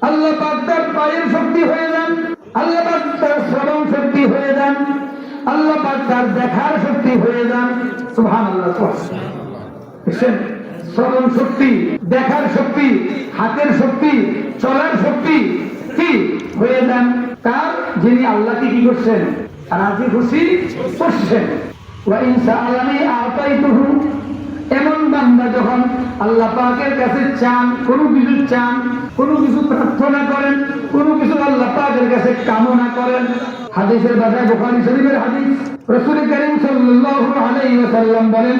আল্লাহ পাক তার পায়ের শক্তি হয়ে যান, আল্লাহ পাক তার শ্রবণ শক্তি হয়ে যান, আল্লাহ পাক তার দেখার শক্তি হয়ে যান। সুবহানাল্লাহ। শ্রবণ শক্তি, দেখার শক্তি, হাতের শক্তি, চলার শক্তি কি হয়ে যান তার, যিনি আল্লাহকে কি করছেন? রাজি খুশি করছেন। ওয়া ইন সাআলানি আতাইতুহু, এমন বান্দা যখন আল্লাহ পাকের কাছে চান, কোনো কিছু চান, কোনো কিছু প্রার্থনা করেন, কোনো কিছু আল্লাহ পাকের কাছে কামনা করেন, হাদিসের ভাষায় বুখারী শরীফের হাদিস, রাসূল করিম সাল্লাল্লাহু আলাইহি ওয়াসাল্লাম বলেন,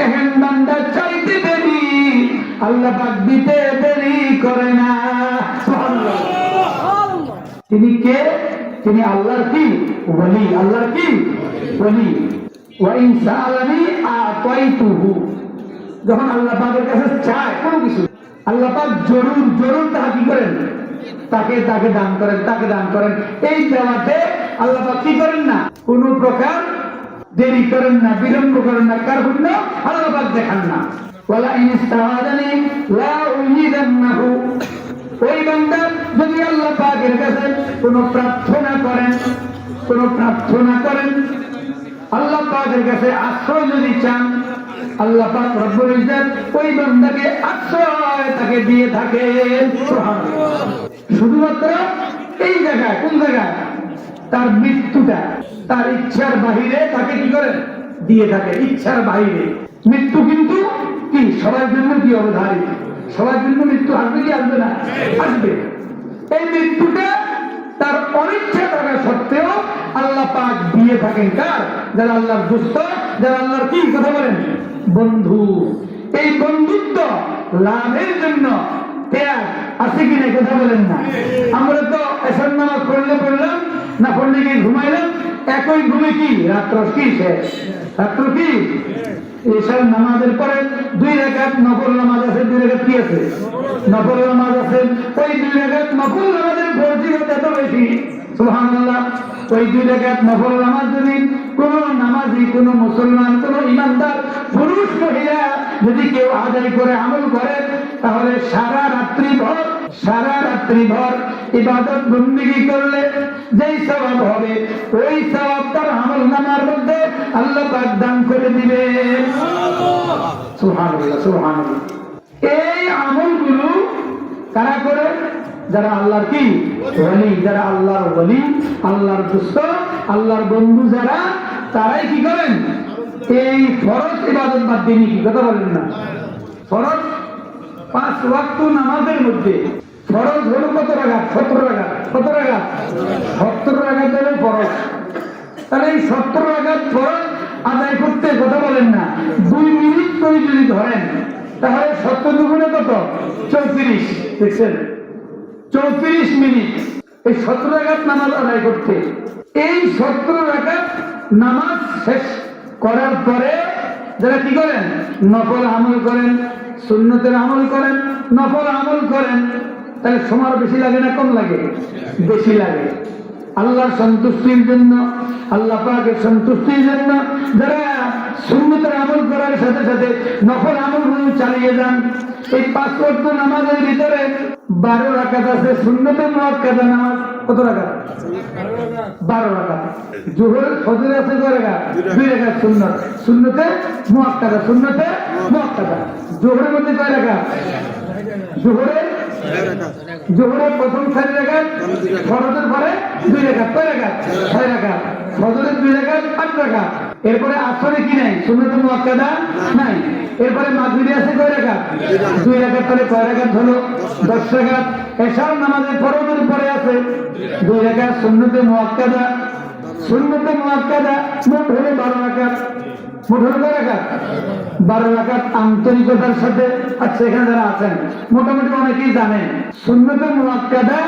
এহেন বান্দা চাইতে দেরি আল্লাহ পাক দিতে দেরি করে না। সুবহানাল্লাহ। তিনি কে? তিনি আল্লাহর কি ওলি, আল্লাহর কি ওলি। ওয়া ইন সাআলানি আতাইতুহু, যখন আল্লাহ পাকের কাছে চায় কোনো কিছু, আল্লাহ পাক জরুর তাকে কি করেন? তাকে দান করেন, তাকে দান করেন। এই দেওয়াতে আল্লাহ পাক কি করেন না, কোনো প্রকার দেরি করেন না, বিলম্ব করেন না, কারণ আল্লাহ পাক দেখান না। ওয়ালা ইন ইস্তাআযানি লা উযিদান্নাহু, ওই বান্দা যদি আল্লাহ পাকের কাছে কোনো প্রার্থনা করেন, আল্লাহ পাকের কাছে আশ্রয় যদি চান, আল্লাহ পাক রব্বুল ইজ্জত ওই বান্দাকে আশ্রয় তাকে দিয়ে থাকে। সুবহানাল্লাহ। শুধুমাত্র এই জায়গায়, কোন জায়গায়? তার মৃত্যুটা তার ইচ্ছার বাহিরে তাকে কি করেন? দিয়ে থাকে, ইচ্ছার বাহিরে। মৃত্যু কিন্তু কি সবার জন্য কি অবধারিত? সবার জন্য মৃত্যু আসবে কি আসবে না? আসবে। এই মৃত্যুটা তার অনিচ্ছা থাকা সত্ত্বেও আল্লাহ পাক দিয়ে থাকেন কার? যারা আল্লাহর দোস্ত, যারা আল্লাহর কি কথা বলেন? বন্ধু। এই বন্ধুত্ব লাভের জন্য ত্যাগ আছে কিনা কথা বলেন না? আমরা তো এসব নামাজ পড়লাম, না পড়লে কি ঘুমাইলাম, একই ঘুমে কি রাত্র কি শেষ, রাত্র কি এসব নামাজের পরে 2 রাকাত নফল নামাজ আছে, 2 রাকাত কি আছে? নফল নামাজ আছে। ওই 2 রাকাত নফল নামাজের ফজিলত এত বেশি, সুবহানাল্লাহ। ওই 2 রাকাত নফল নামাজ যদি কোন নামাজি, কোন মুসলমান, কোন ইমানদার পুরুষ মহিলা যদি কেউ আদায় করে আমল করে, তাহলে সারা রাত্রি ভর ইবাদত বন্দেগী করলে যেই সওয়াব হবে, ওই সওয়াব তার আমল নামার মধ্যে আল্লাহ পাক দান করে দিবে। সুবহানাল্লাহ, সুবহানাল্লাহ। এই আমলগুলো কারা করে? যারা আল্লাহর কি ওলি, যারা আল্লাহর ওলি, আল্লাহর দোস্ত, আল্লাহর বন্ধু যারা, তারাই কি করেন? এই ফরজ ইবাদত বাদ দিয়ে কি কথা বলেন না? ফরজ 5 ওয়াক্ত নামাজের মধ্যে ফরজ হলো কত রাকাত? 17 রাকাত। কত রাকাত? 17 রাকাত হলো ফরজ। তাহলে এই 17 রাকাত ফরজ আদায় করতে কথা বলেন না 2 মিনিট করে যদি ধরেন, তাহলে 17 দুগুণে কত? 34। দেখছেন? 34 মিনিট এই 17 রাকাত নামাজ আদায় করতে। এই 17 রাকাত নামাজ শেষ করার পরে যারা কি করেন? নফল আমল করেন, সুন্নতের আমল করেন, নফল আমল করেন, তাহলে সময় বেশি লাগে না কম লাগে? বেশি লাগে। আল্লাহর সন্তুষ্টির জন্য, আল্লাহ পাকের সন্তুষ্টির জন্য যারা সুন্নতের আমল করার সাথে সাথে নফল আমলগুলো চালিয়ে যান। এই 5 ওয়াক্ত নামাজের ভিতরে 12 রাকাত আছে সুন্নতে মুআক্কাদা নামাজ। কত রাকাত? 12 রাকাত। জোহর ফজর আছে কয় রাকাত? 2 রাকাত সুন্নত, সুন্নতে মুআক্কাদা, সুন্নতে মুআক্কাদা। জোহরের মধ্যে কয় রাকাত? জোহরের প্রথম 4 রাকাত, ফরজের পরে 2 রাকাত। কয় রাকাত? 6 রাকাত। ফজরের 2 রাকাত, 8 রাকাত। এরপরে আসরে কি নাই? সুন্নতে মুআক্কাদা নাই। এরপরে মাগরিবে আছে কয় রাকাত? 2 রাকাত। তাহলে কয় রাকাত হলো? 10 রাকাত। এশার নামাজের ফরজের পরে আছে 2 রাকাত সুন্নতে মুআক্কাদা। সুন্নতে মুআক্কাদা মোট হলো 12 রাকাত। মোট হলো কয় রাকাত? 12 রাকাত আন্তরিকতার সাথে। আচ্ছা, এখানে যারা আছেন মোটামুটি অনেকেই জানেন সুন্নতে মুআক্কাদা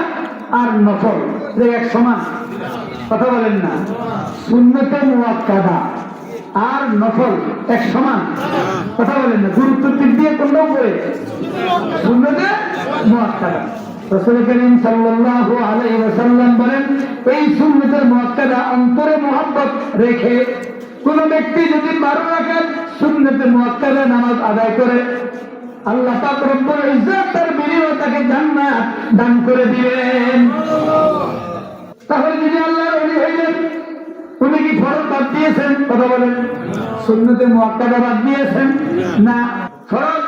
আর নফল এক সমান, কথা বলেন না? সুন্নতে মুআক্কাদা আর নফল এক সমান, কথা বলেন না? গুরুত্ব দিক দিয়ে কোনটা উপরে? সুন্নতে মুআক্কাদা। রাসূল করিম সাল্লাল্লাহু আলাইহি ওয়াসাল্লাম বলেন, এই সুন্নতের মুআক্কাদা অন্তরে মহব্বত রেখে কোন ব্যক্তি যদি 12 রাকাত সুন্নতে মুআক্কাদা নামাজ আদায় করে, আল্লাহ পাক রব্বুল ইজ্জত তার বিনিময়ে তাকে জান্নাত দান করে দিবেন। তাহলে যদি আল্লাহর ওলি হইলেন, উনি কি ফরজ বাদ দিয়েছেন? কথা বলেন। সুন্নতে মুআক্কাদা বাদ দিয়েছেন না। ফরজ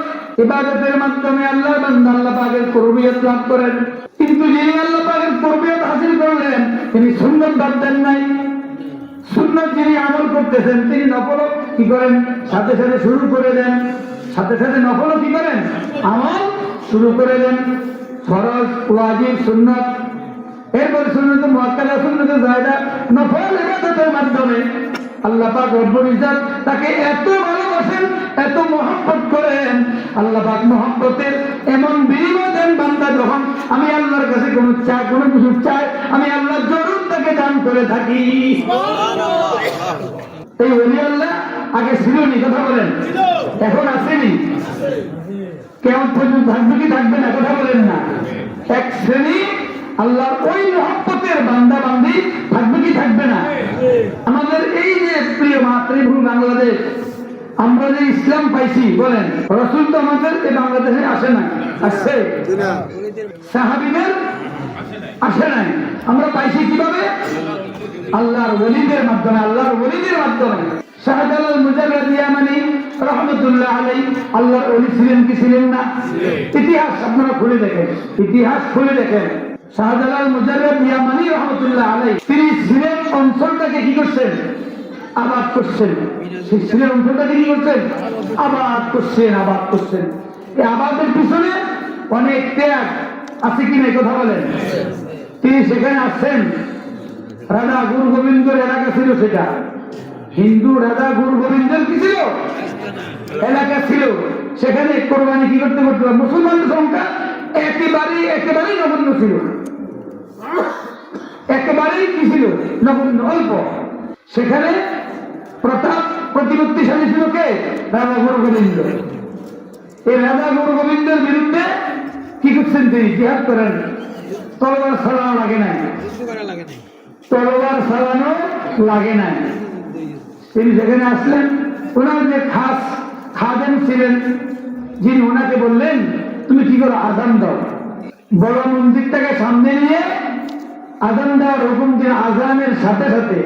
ইবাদতের মাধ্যমে আল্লাহর বান্দা আল্লাহ পাকের কুরবিয়ত লাভ করেন, কিন্তু যিনি আল্লাহ পাকের কুরবিয়ত হাসিল করলেন তিনি সুন্নাত বাদ দেন নাই। সুন্নাত যিনি আমল করতেছেন তিনি নফলও কি করেন? সাথে সাথে শুরু করে দেন। সাথে সাথে নফলও কি করেন? আমল শুরু করে দেন। ফরজ, ওয়াজিব, সুন্নাত, এরপর সুন্নতে মুআক্কাদা, সুন্নতে জায়েদা, নফল ইবাদতের মাধ্যমে আল্লাহ পাক রব্বুল ইজ্জত তাকে এত ভালোবাসেন এত মহব্বত করেন, আল্লাহ পাক মহব্বতের এমন বিনিময় দেন বান্দা যখন আমি আল্লাহর কাছে কোনো কিছু চাই, আমি আল্লাহ জরুর তাকে দান করে থাকি। এই ওলি আল্লাহ আগে ছিল নি? কথা বলেন, এখন আসেনি? কেমন পর্যন্ত থাকবে কি থাকবে না? কথা বলেন না। এক শ্রেণী আল্লাহর ওই মহব্বতের বান্দা বান্দি থাকবে কি থাকবে না? আমাদের এই যে প্রিয় মাতৃভূমি বাংলাদেশ, আমরা যে ইসলাম পাইছি, বলেন রাসূল তো আমাদের এই বাংলাদেশে আসে না, আসছে? সাহাবীদের আসে নাই। আমরা পাইছি কিভাবে? আল্লাহর ওলিদের মাধ্যমে, আল্লাহর ওলিদের মাধ্যমে। শাহজালাল মুজাররদ ইয়ামানি রাহমাতুল্লাহ আলাইহি আল্লাহর ওলি ছিলেন কি ছিলেন না? ইতিহাস আপনারা খুলে দেখেন, ইতিহাস খুলে দেখেন। শাহজালাল মুজাররদ ইয়ামানি রাহমাতুল্লাহ আলাইহি তিনি সিলেট অঞ্চলটাকে কি করছেন? আবাদ করছেন। সেই সিলেট অঞ্চলটাকে কি করছেন? আবাদ করছেন, আবাদ করছেন। এই আবাদের পিছনে অনেক ত্যাগ আছে কি না? কথা বলেন। তিনি সেখানে আসছেন, রাজা গুরু গোবিন্দর এলাকা ছিল, সেটা হিন্দু রাজা গুরু গোবিন্দর কি ছিল? এলাকা ছিল। সেখানে কোরবানি কি করতে করতে মুসলমানদের সংখ্যা একেবারেই নগণ্য ছিল, একেবারেই কি ছিল? নগণ্য, অল্প। সেখানে প্রতাপ প্রতিপত্তিশালী ছিল কে? রাজা গুরু গোবিন্দ। এই রাজা গুরু গোবিন্দের বিরুদ্ধে কি করছেন তিনি? জিহাদ করেন। তলোয়ার চালানো লাগে নাই, তলোয়ার চালানো লাগে নাই। তিনি সেখানে আসলেন, ওনার যে খাস খাদেম ছিলেন, যিনি ওনাকে বললেন তুমি কি করো? আজান দাও। বড় মন্দিরটাকে সামনে নিয়ে আজান দেওয়ার হুকুম দিন। আজানের সাথে সাথে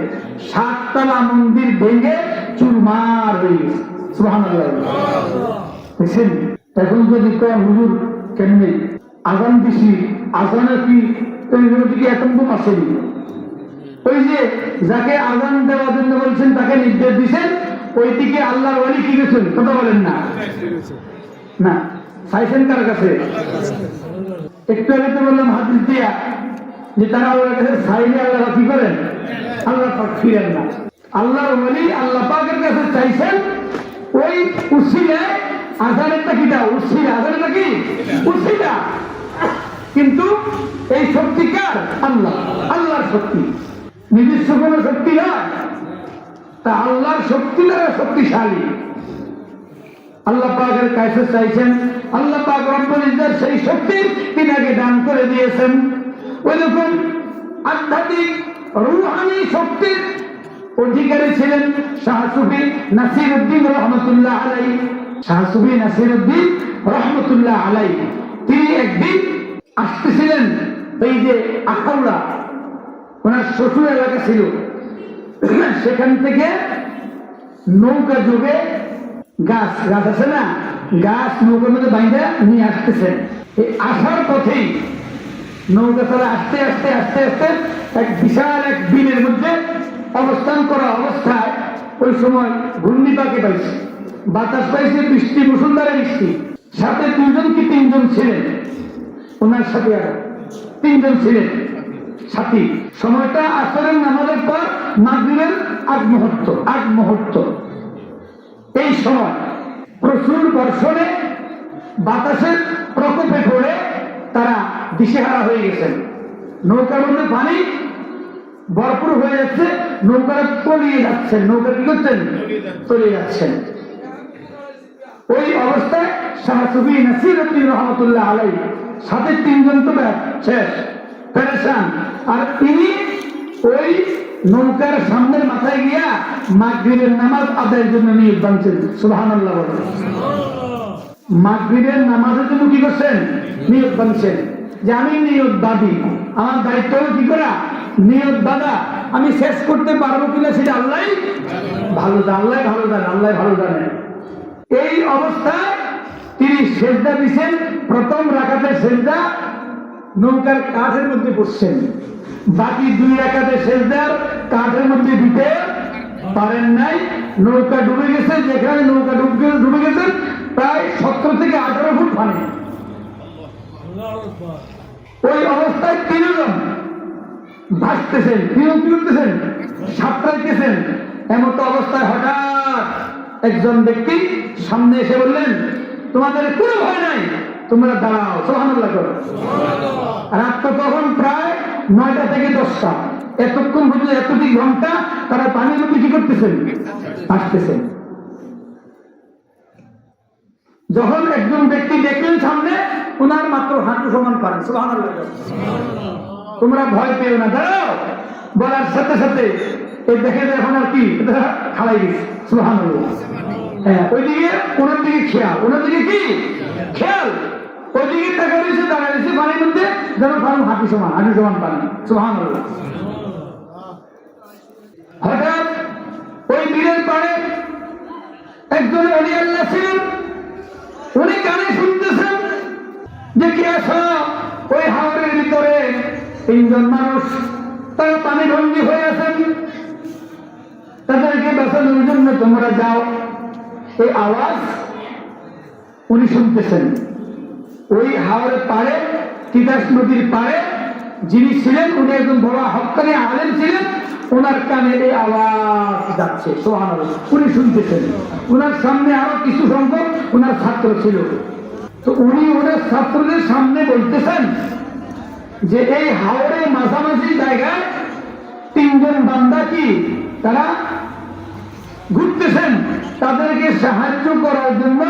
7 তলা মন্দির ভেঙে চুরমার হয়ে গেছে। সুবহানাল্লাহ। দেখছেন? এখন যদি কম হুজুর কেমনি আজান দিছি, আজানে কি এতম আসেনি? ওই যে যাকে আজান দেওয়ার জন্য বলছেন তাকে নির্দেশ দিচ্ছেন, ওইদিকে আল্লাহর ওলি কি গেছেন? কথা বলেন না। না চাইছেন কার কাছে? একটু আগে তো বললাম হাদিস দিয়া যে তারা আল্লাহর কাছে চাইলে আল্লাহ কি করেন? আল্লাহ পাক ফিরেন না। আল্লাহর ওলি আল্লাহ পাকের কাছে চাইছেন, ওই উসিলায় আজানেরটা কিটা? উসিলা। আজানেরটা কি? উসিলা। কিন্তু এই শক্তি কার? আল্লাহ, আল্লাহর শক্তি, নিজস্ব কোন শক্তি নয়। তা আল্লাহর শক্তি দ্বারা শক্তিশালী। আল্লাহ পাকের কাছে চাইছেন, আল্লাহ পাক রব্বুল ইজ্জত সেই শক্তি তিনাকে দান করে দিয়েছেন। ওইরকম আধ্যাত্মিক রূহানি শক্তির অধিকারী ছিলেন শাহ সুফি নাসিরউদ্দিন রহমতুল্লাহ আলাইহি। শাহ সুফি নাসিরউদ্দিন রহমতুল্লাহ আলাইহি তিনি একদিন আসতেছিলেন এই যে আখাউড়া, ওনার শ্বশুর এলাকা ছিল, সেখান থেকে নৌকা যোগে গাছ আছে না, গাছ নৌকার মধ্যে বাইরে নিয়ে আসতেছেন। এই আসার পথেই নৌকা তারা আস্তে আস্তে আস্তে আস্তে এক বিশাল এক বিলের মধ্যে অবস্থান করা অবস্থায় ওই সময় ঘূর্ণিপাকে পাইছে, বাতাস পাইছে, বৃষ্টি, মুষলধারে বৃষ্টি। সাথে 2জন কি 3জন ছিলেন, ওনার সাথে আরো 3জন ছিলেন সাথী। সময়টা আসরের নামাজের পর মাগরিবের আগ মুহূর্ত। এই সময় প্রচুর বর্ষণে বাতাসের প্রকোপে পড়ে তারা দিশেহারা হয়ে গেছেন। নৌকার মধ্যে পানি ভরপুর হয়ে যাচ্ছে, নৌকার তলিয়ে যাচ্ছেন। নৌকা কি করছেন? তলিয়ে যাচ্ছেন। ওই অবস্থায় শাহ সুফি নাসিরউদ্দিন রহমতুল্লাহ আলাইহি সাথে 3জন তো শেষ, পেরেশান। আর তিনি ওই নৌকার সামনের মাথায় গিয়া মাগরিবের নামাজ আদায়ের জন্য নিয়োগ বানছেন। সুবহানাল্লাহ বলেন। মাগরিবের নামাজের জন্য কি করছেন? নিয়োগ বানছেন যে আমি নিয়োগ বাঁধি, আমার দায়িত্ব হলো কি করা? নিয়োগ বাঁধা। আমি শেষ করতে পারবো কিনা সেটা আল্লাহ ভালো জানে। এই অবস্থায় তিনি সেজদা দিচ্ছেন। প্রথম রাকাতে সেজদা নৌকার কাঠের মধ্যে বসছেন, বাকি 2 রাকাতে সেজদার কাঠের মধ্যে দিতে পারেন নাই। নৌকা ডুবে গেছে। যেখানে নৌকা ডুবে গেছে প্রায় 17 থেকে 18 ফুট পানি। ওই অবস্থায় 3জন ভাসতেছেন, কি করতেছেন? সাঁতরাইতেছেন। এমতো অবস্থায় হঠাৎ একজন ব্যক্তি সামনে এসে বললেন, তোমাদের কোনো ভয় নাই, তোমরা দাঁড়াও, সুবহানাল্লাহ করো। রাত তো তখন প্রায় 9টা থেকে 10টা, এতক্ষণ পর্যন্ত এতটি ঘন্টা তারা পানির মধ্যে কি করতেছেন, আসতেছেন। যখন একজন ব্যক্তি দেখলেন সামনে, ওনার মাত্র হাঁটু সমান পানি, সুবহানাল্লাহ। তোমরা ভয় পেও না, দাঁড়াও বলার সাথে সাথে এই দেখে এখন আর কি খালাই গেছে, সুবহানাল্লাহ। হ্যাঁ, ওইদিকে ওনার দিকে খেয়াল, ওনার দিকে কি খেয়াল, ওইদিকে টাকা রয়েছে, দাঁড়া রয়েছে পানির মধ্যে, যেন কারণ হাঁটু সমান পানি, সুবহানাল্লাহ। হঠাৎ ওই বীরের পাড়ে একজন ওলি আল্লাহ ছিলেন, উনি কানে শুনতেছেন যে কে আসা, ওই হাওরের ভিতরে 3জন মানুষ তারা পানি বন্দী হয়ে আছেন, তাদেরকে বাঁচানোর জন্য তোমরা যাও। এই আওয়াজ উনি শুনতেছেন। ওই হাওরের পাড়ে, তিতাস নদীর পাড়ে যিনি ছিলেন, উনি একজন বড় হক্কানি আলেম ছিলেন, ওনার কানে এই আওয়াজ যাচ্ছে, সুবহানাল্লাহ। উনি শুনতেছেন। ওনার সামনে আরো কিছু সংখ্যক ওনার ছাত্র ছিল, তো উনি ওনার ছাত্রদের সামনে বলতেছেন যে এই হাওরে মাঝামাঝি জায়গায় 3জন বান্দা কি তারা ঘুরতেছেন, তাদেরকে সাহায্য করার জন্য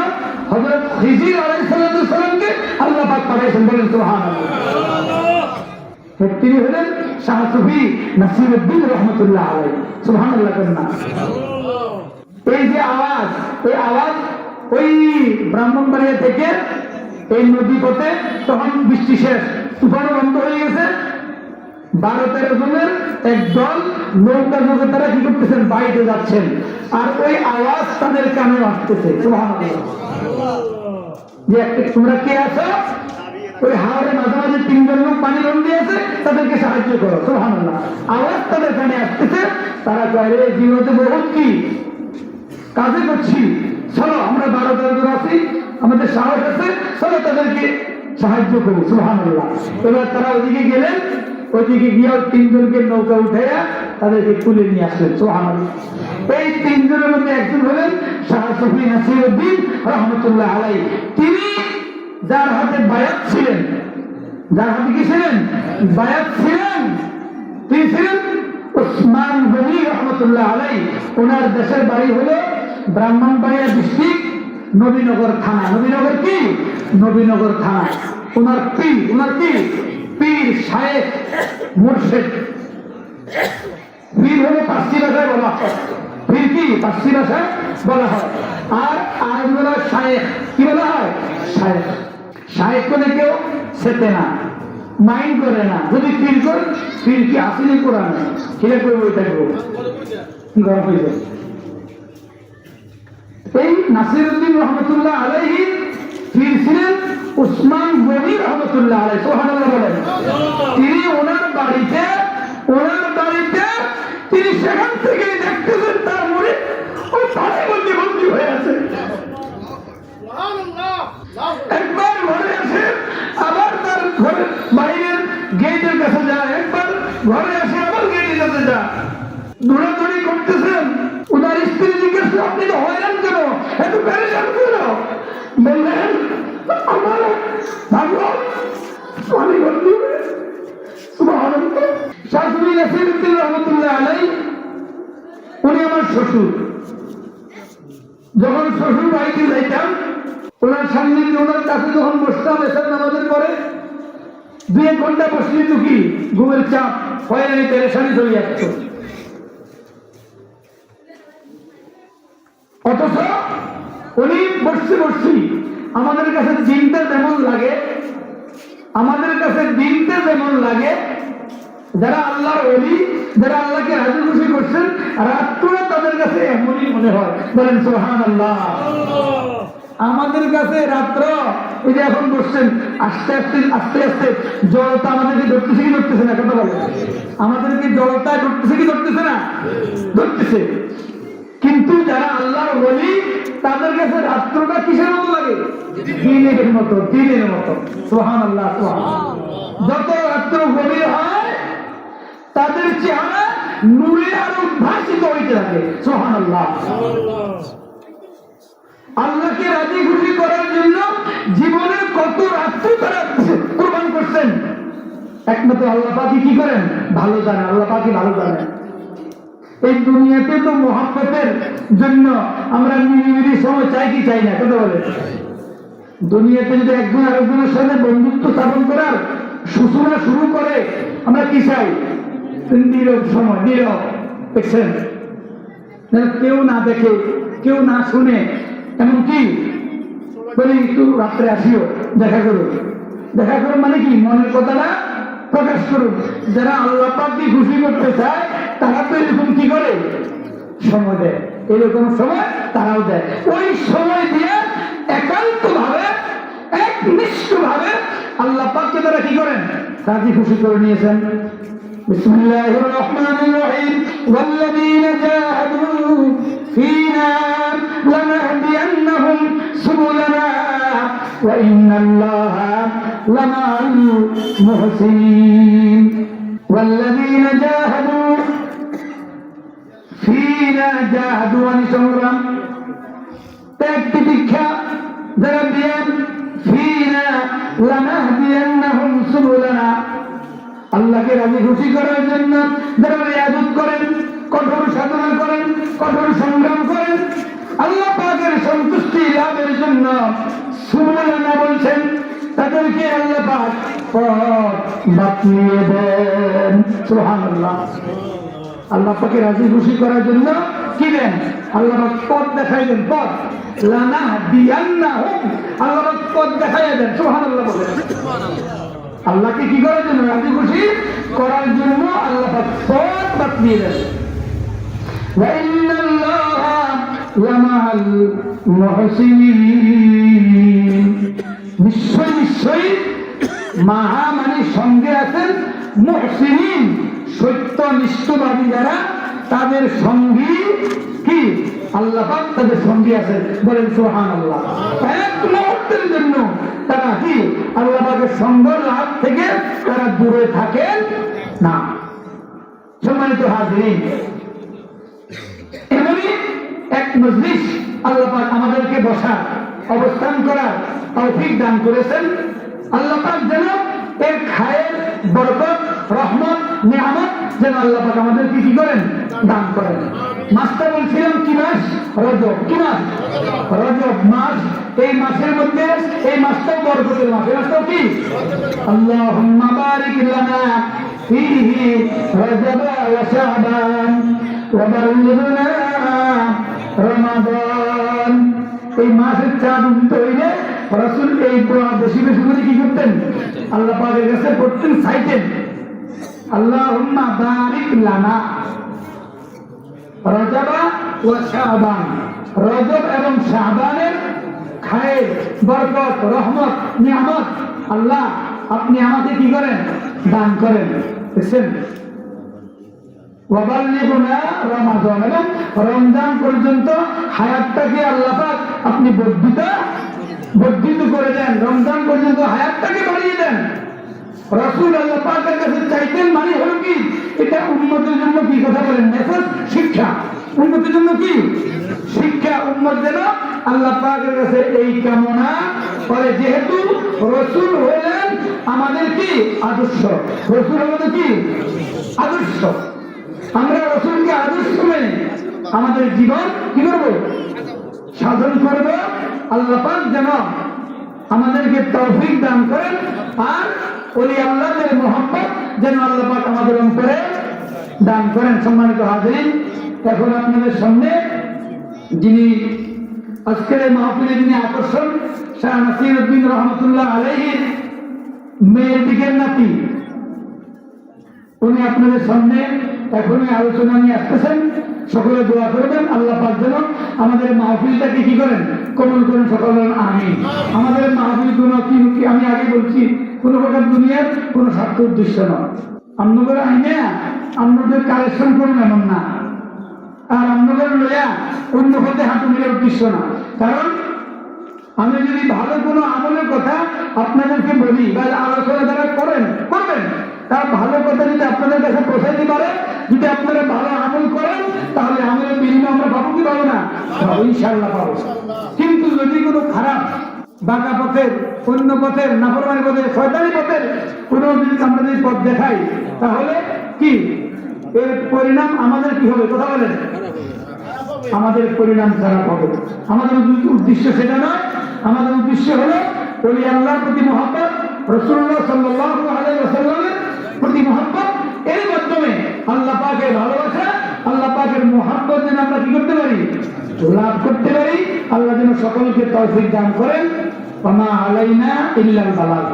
হযরত খিজির আলাইহিস সালামকে আল্লাহ পাক পাঠাইছেন, বলেন সুবহানাল্লাহ। তিনি হলেন শাহ সুফি নাসিরউদ্দিন রহমাতুল্লাহ আলাইহি, সুবহানাল্লাহ কন্যা। এই যে আওয়াজ, এই আওয়াজ ওই ব্রাহ্মণবাড়িয়া থেকে এই নদী পথে, তখন বৃষ্টি শেষ, তুফান বন্ধ হয়ে গেছে, 12-13 জনের এক দল নৌকা যোগে তারা কি করতেছেন, বাইরে যাচ্ছেন, আর ওই আওয়াজ তাদের কানে আসতেছে, সুবহানাল্লাহ। যে তোমরা কে আছো, ওই হাওরে মাঝামাঝি 3জন লোক পানি বন্দী আছে, তাদেরকে সাহায্য করো, সুবহানাল্লাহ। আওয়াজ তাদের কানে আসতেছে, তারা কয় রে জীবনে বহুত কি কাজে করছি, চলো আমরা 12-13 জন আছি, আমাদের সাহস আছে, চলো তাদেরকে সাহায্য করি, সুবহানাল্লাহ। এবার তারা ওইদিকে গেলেন, ওইদিকে গিয়ে 3জনকে নৌকা উঠাইয়া তাদেরকে তুলে নিয়ে আসলেন, সুবহানাল্লাহ। এই 3জনের মধ্যে একজন হলেন শাহ সুফি নাসিরউদ্দিন রহমাতুল্লাহ আলাইহি। তিনি যার হাতে বায়াত ছিলেন, যার হাতে কি ছিলেন, বায়াত ছিলেন, তিনি ছিলেন ওসমান গনি রহমাতুল্লাহ আলাইহি। ওনার দেশের বাড়ি হলো ব্রাহ্মণবাড়িয়া ডিস্ট্রিক্ট, নবীনগর থানা। নবীনগর কি, নবীনগর থানা। ওনার কি পীর, শায়েখ, মুর্শিদ। পীর হলো পার্সি ভাষায় বলা হয়, পীর কি পার্সি ভাষায় বলা হয়, আর আরবি বলা হয় শায়েখ। কি বলা হয়, শায়েখ। শায়েখ করে কেউ সেতে না, মাইন্ড করে না, যদি পীর কর, পীর কি আসেনি কোরআনে, সেটা করে বই থাকবো, গরম হয়ে যায়। এই নাসিরউদ্দিন রহমাতুল্লাহ আলাইহি পীর ছিলেন ওসমান গনি রহমাতুল্লাহ আলাইহি, সুবহানাল্লাহ বলেন। তিনি ওনার বাড়িতে তিনি সেখান থেকে দেখতেছেন তার মুরিদ ওই পানির মধ্যে বন্দী হয়ে আছে। একবার ঘরে আসে, আবার তার ঘরের বাইরের গেটের কাছে যায়, একবার ঘরে আসে, আবার গেটের কাছে যায়, দৌড়াদৌড়ি করতেছেন। ওনার স্ত্রী জিজ্ঞেস, আপনি তো হয়রান কেন, এত পেরেশান কেন? বললেন আমার ভাগবত পানি বন্দী হয়ে, সুবহানাল্লাহ। শাহ সুফি নাসিরউদ্দিন রহমাতুল্লাহ আলাইহি উনি আমার শ্বশুর। যখন শ্বশুর বাড়িতে যাইতাম, ওনার সামনে ওনার কাছে যখন বসতাম, এসব নামাজের পরে 2-1 ঘন্টা বসলে তো কি ঘুমের চাপ হয়রানি পেরেশানি চলে যাচ্ছ। অথচ উনি বসছি আমাদের কাছে দিনটা যেমন লাগে, যারা আল্লাহর ওলি, যারা আল্লাহকে রাজি খুশি করছেন, রাতটা তাদের কাছে এমনই মনে হয়, বলেন সুবহানাল্লাহ। আমাদের কাছে রাত্র, এই যে এখন বসছেন, আস্তে আস্তে জড়তা আমাদেরকে ধরতেছে কি ধরতেছে না, কথা বলে, আমাদেরকে জড়তা ধরতেছে কি ধরতেছে না, ধরতেছে। কিন্তু যারা আল্লাহর ওলি, তাদের কাছে রাত্রটা কিসের মতো লাগে, দিনের মতো, সুবহানাল্লাহ, সুবহানাল্লাহ। যত রাত্র গভীর হয়, তাদের চেহারা নূরে আরো উদ্ভাসিত হইতে থাকে, সুবহানাল্লাহ। আল্লাহকে রাজি খুশি করার জন্য জীবনের কত রাত্রি তারা কোরবান করছেন, একমাত্র আল্লাহ পাকই কি করেন ভালো জানে, আল্লাহ পাকই ভালো জানে। এই দুনিয়াতে তো মহব্বতের জন্য আমরা নিরিবিলি সময় চাই কি চাই না, কথা বলে। দুনিয়াতে যদি একজন আরেকজনের সাথে বন্ধুত্ব স্থাপন করার সূচনা শুরু করে, আমরা কি চাই? নীরব সময়, নীরব, দেখছেন, কেউ না দেখে, কেউ না শুনে, এমনকি বলি একটু রাত্রে আসিও, দেখা করো। দেখা করো মানে কি? মনের কথাটা প্রকাশ করুন। যারা আল্লাহ পাককে খুশি করতে চায় তারা তো এরকম কি করে সময় দেয়, এরকম সময় তারাও দেয়। ওই সময় দিয়ে একান্ত ভাবে, একনিষ্ঠ ভাবে আল্লাহ পাককে তারা কি করেন রাজি খুশি করে নিয়েছেন। বিসমিল্লাহির রহমানির রহিম। ওয়াল্লাযীনা জাহাদু ফীনা লানাহদিয়ান্নাহুম সুবুলানা ওয়া ইন্নাল্লাহা লামা'আল মুহসিনিন। ওয়াল্লাযীনা জাহাদু ফীনা, জাহাদু মানে সংগ্রাম, ত্যাগ তিতিক্ষা যারা দিয়েন, ফীনা লানাহদিয়ান্নাহুম সুবুলানা, আল্লাহকে রাজি খুশি করার জন্য যারা ইবাদত করেন, কঠোর সাধনা করেন, কঠোর সংগ্রাম করেন, আল্লাহ পাকের সন্তুষ্টি লাভের জন্য সুবুলানা বলছেন, তাদেরকে আল্লাহ পাক পথ বাতলিয়ে দেন। সুবহানাল্লাহ। আল্লাহ পাকে রাজি খুশি করার জন্য কি দেন? আল্লাহ পাক পথ দেখাই দেন। পথ লানাহদিয়ান্নাহুম, আল্লাহ পাক পথ দেখাই দেন। সুবহানাল্লাহ বলেন। আল্লাহকে কি করার জন্য? রাজি খুশি করার জন্য আল্লাহ পাক পথ বাতলিয়ে দেন। ওয়া ইন্নাল্লাহা লামা'আল মুহসিনিন, নিশ্চয় নিশ্চয় মাহা মানে সঙ্গে আছেন মুহসিনিন, সত্যনিষ্ঠবাদী যারা, তাদের সঙ্গী কি আল্লাহ পাক তাদের সঙ্গী আছেন। বলেন সুবহানাল্লাহ। এক মুহূর্তের জন্য তারা কি আল্লাহ পাকের সঙ্গ লাভ থেকে তারা দূরে থাকেন না। সম্মানিত হাজিরিন, এমনই এক মজলিস আল্লাহ পাক আমাদেরকে বসার, অবস্থান করার তৌফিক দান করেছেন। আল্লাহ পাক যেন এর খায়ের বরকত, রহমত, নিয়ামত যেন আল্লাহ পাক আমাদেরকে কি করেন দান করেন। মাসটা বলছিলাম কি মাস? রজব। কি মাস? রজব মাস। এই মাসের মধ্যে এই মাসটাও বরকতের মাস। এই মাসটাও কি? আল্লাহুম্মা বারিক লানা ফীহি রজব ওয়া শাবান ওয়া বাল্লিগনা রমাদান। এই মাসের চাঁদ উদিত হইলে রাসূল এই দোয়া বেশি বেশি করে কি করতেন? আল্লাহ পাকের কাছে পড়তেন, চাইতেন, আল্লাহুম্মা বারিক লানা রজব ওয়া শাবান, রজব এবং শাবানের খায়ের, বরকত, রহমত, নিয়ামত আল্লাহ আপনি আমাকে কি করেন দান করেন। বুঝছেন? ওয়া বাল্লিগনা রমাদান, এবং রমজান পর্যন্ত হায়াতটাকে আল্লাহ পাক আপনি বর্ধিত করে দেন। রমজান পর্যন্ত হায়াতটাকে বাড়িয়ে দেন। রাসূল আল্লাহ পাকের কাছে চাইতেন, মানে হলো কি এটা উম্মতের জন্য কি কথা বলেন? মেসেজ, শিক্ষা। উম্মতের জন্য কি শিক্ষা? উম্মত যেন আল্লাহ পাকের কাছে এই কামনা করে, যেহেতু রাসূল হলেন আমাদের কি আদর্শ। রাসূল আমাদের কি আদর্শ। আমরা রাসূলকে আদর্শ মেনে আমাদের জীবন কি করব? সাধন করব। আল্লাহ পাক যেন আমাদেরকে তৌফিক দান করেন, আর ওলি আল্লাহদের মহব্বত যেন আল্লাহ পাক আমাদের অন্তরে দান করেন। সম্মানিত হাজিরিন, এখন আপনাদের সামনে যিনি আজকের এই মাহফিলে যিনি আকর্ষণ, শাহ নাসিরউদ্দিন রহমতুল্লাহ আলাইহির মেয়ের দিকের নাতি, উনি আপনাদের সামনে এখনই আলোচনা নিয়ে আসতেছেন। সকলে দোয়া করবেন আল্লাহ পাক যেন আমাদের মাহফিলটাকে কি করেন? কবুল করেন। সকলে আমিন। আমাদের মাহফিল কোনো কি আমি আগে বলছি, কোন প্রকার দুনিয়ার কোন স্বার্থ উদ্দেশ্য নয়। আপনাদের আইনে আপনাদের কালেকশন করুন এমন না, আর আপনাদের লইয়া অন্য পথে হাঁটু মিলে উদ্দেশ্য না। কারণ আমি যদি ভালো কোনো আমলের কথা আপনাদেরকে বলি বা আলোচনা যারা করবেন, তার ভালো কথা যদি আপনাদের কাছে পৌঁছাইতে পারে, যদি আপনারা ভালো আমল করেন, তাহলে আমলের বিনিময় আমরা পাবো কি পাবো না? ইনশাআল্লাহ পাবো। কিন্তু বাঁকা পথের, অন্য পথের, নাফরমানি পথের, শয়তানি পথের কোনো যদি আমরা যদি পথ দেখাই, তাহলে কি এর পরিণাম আমাদের কি হবে? কথা বলেন, আমাদের পরিণাম খারাপ হবে। আমাদের উদ্দেশ্য সেটা নয়। আমাদের উদ্দেশ্য হলো ওলি আল্লাহর প্রতি মহব্বত, রাসূলুল্লাহ সাল্লাল্লাহু আলাইহি ওয়াসাল্লামের প্রতি মহব্বত। এর মাধ্যমে আল্লাহ পাকের ভালোবাসা, আল্লাহ পাকের মহব্বত যেন আমরা কি করতে পারি? লাভ করতে পারি। আল্লাহ যেন সকলকে তৌফিক দান করেন। ওয়া মা আলাইনা ইল্লাল বালাগ।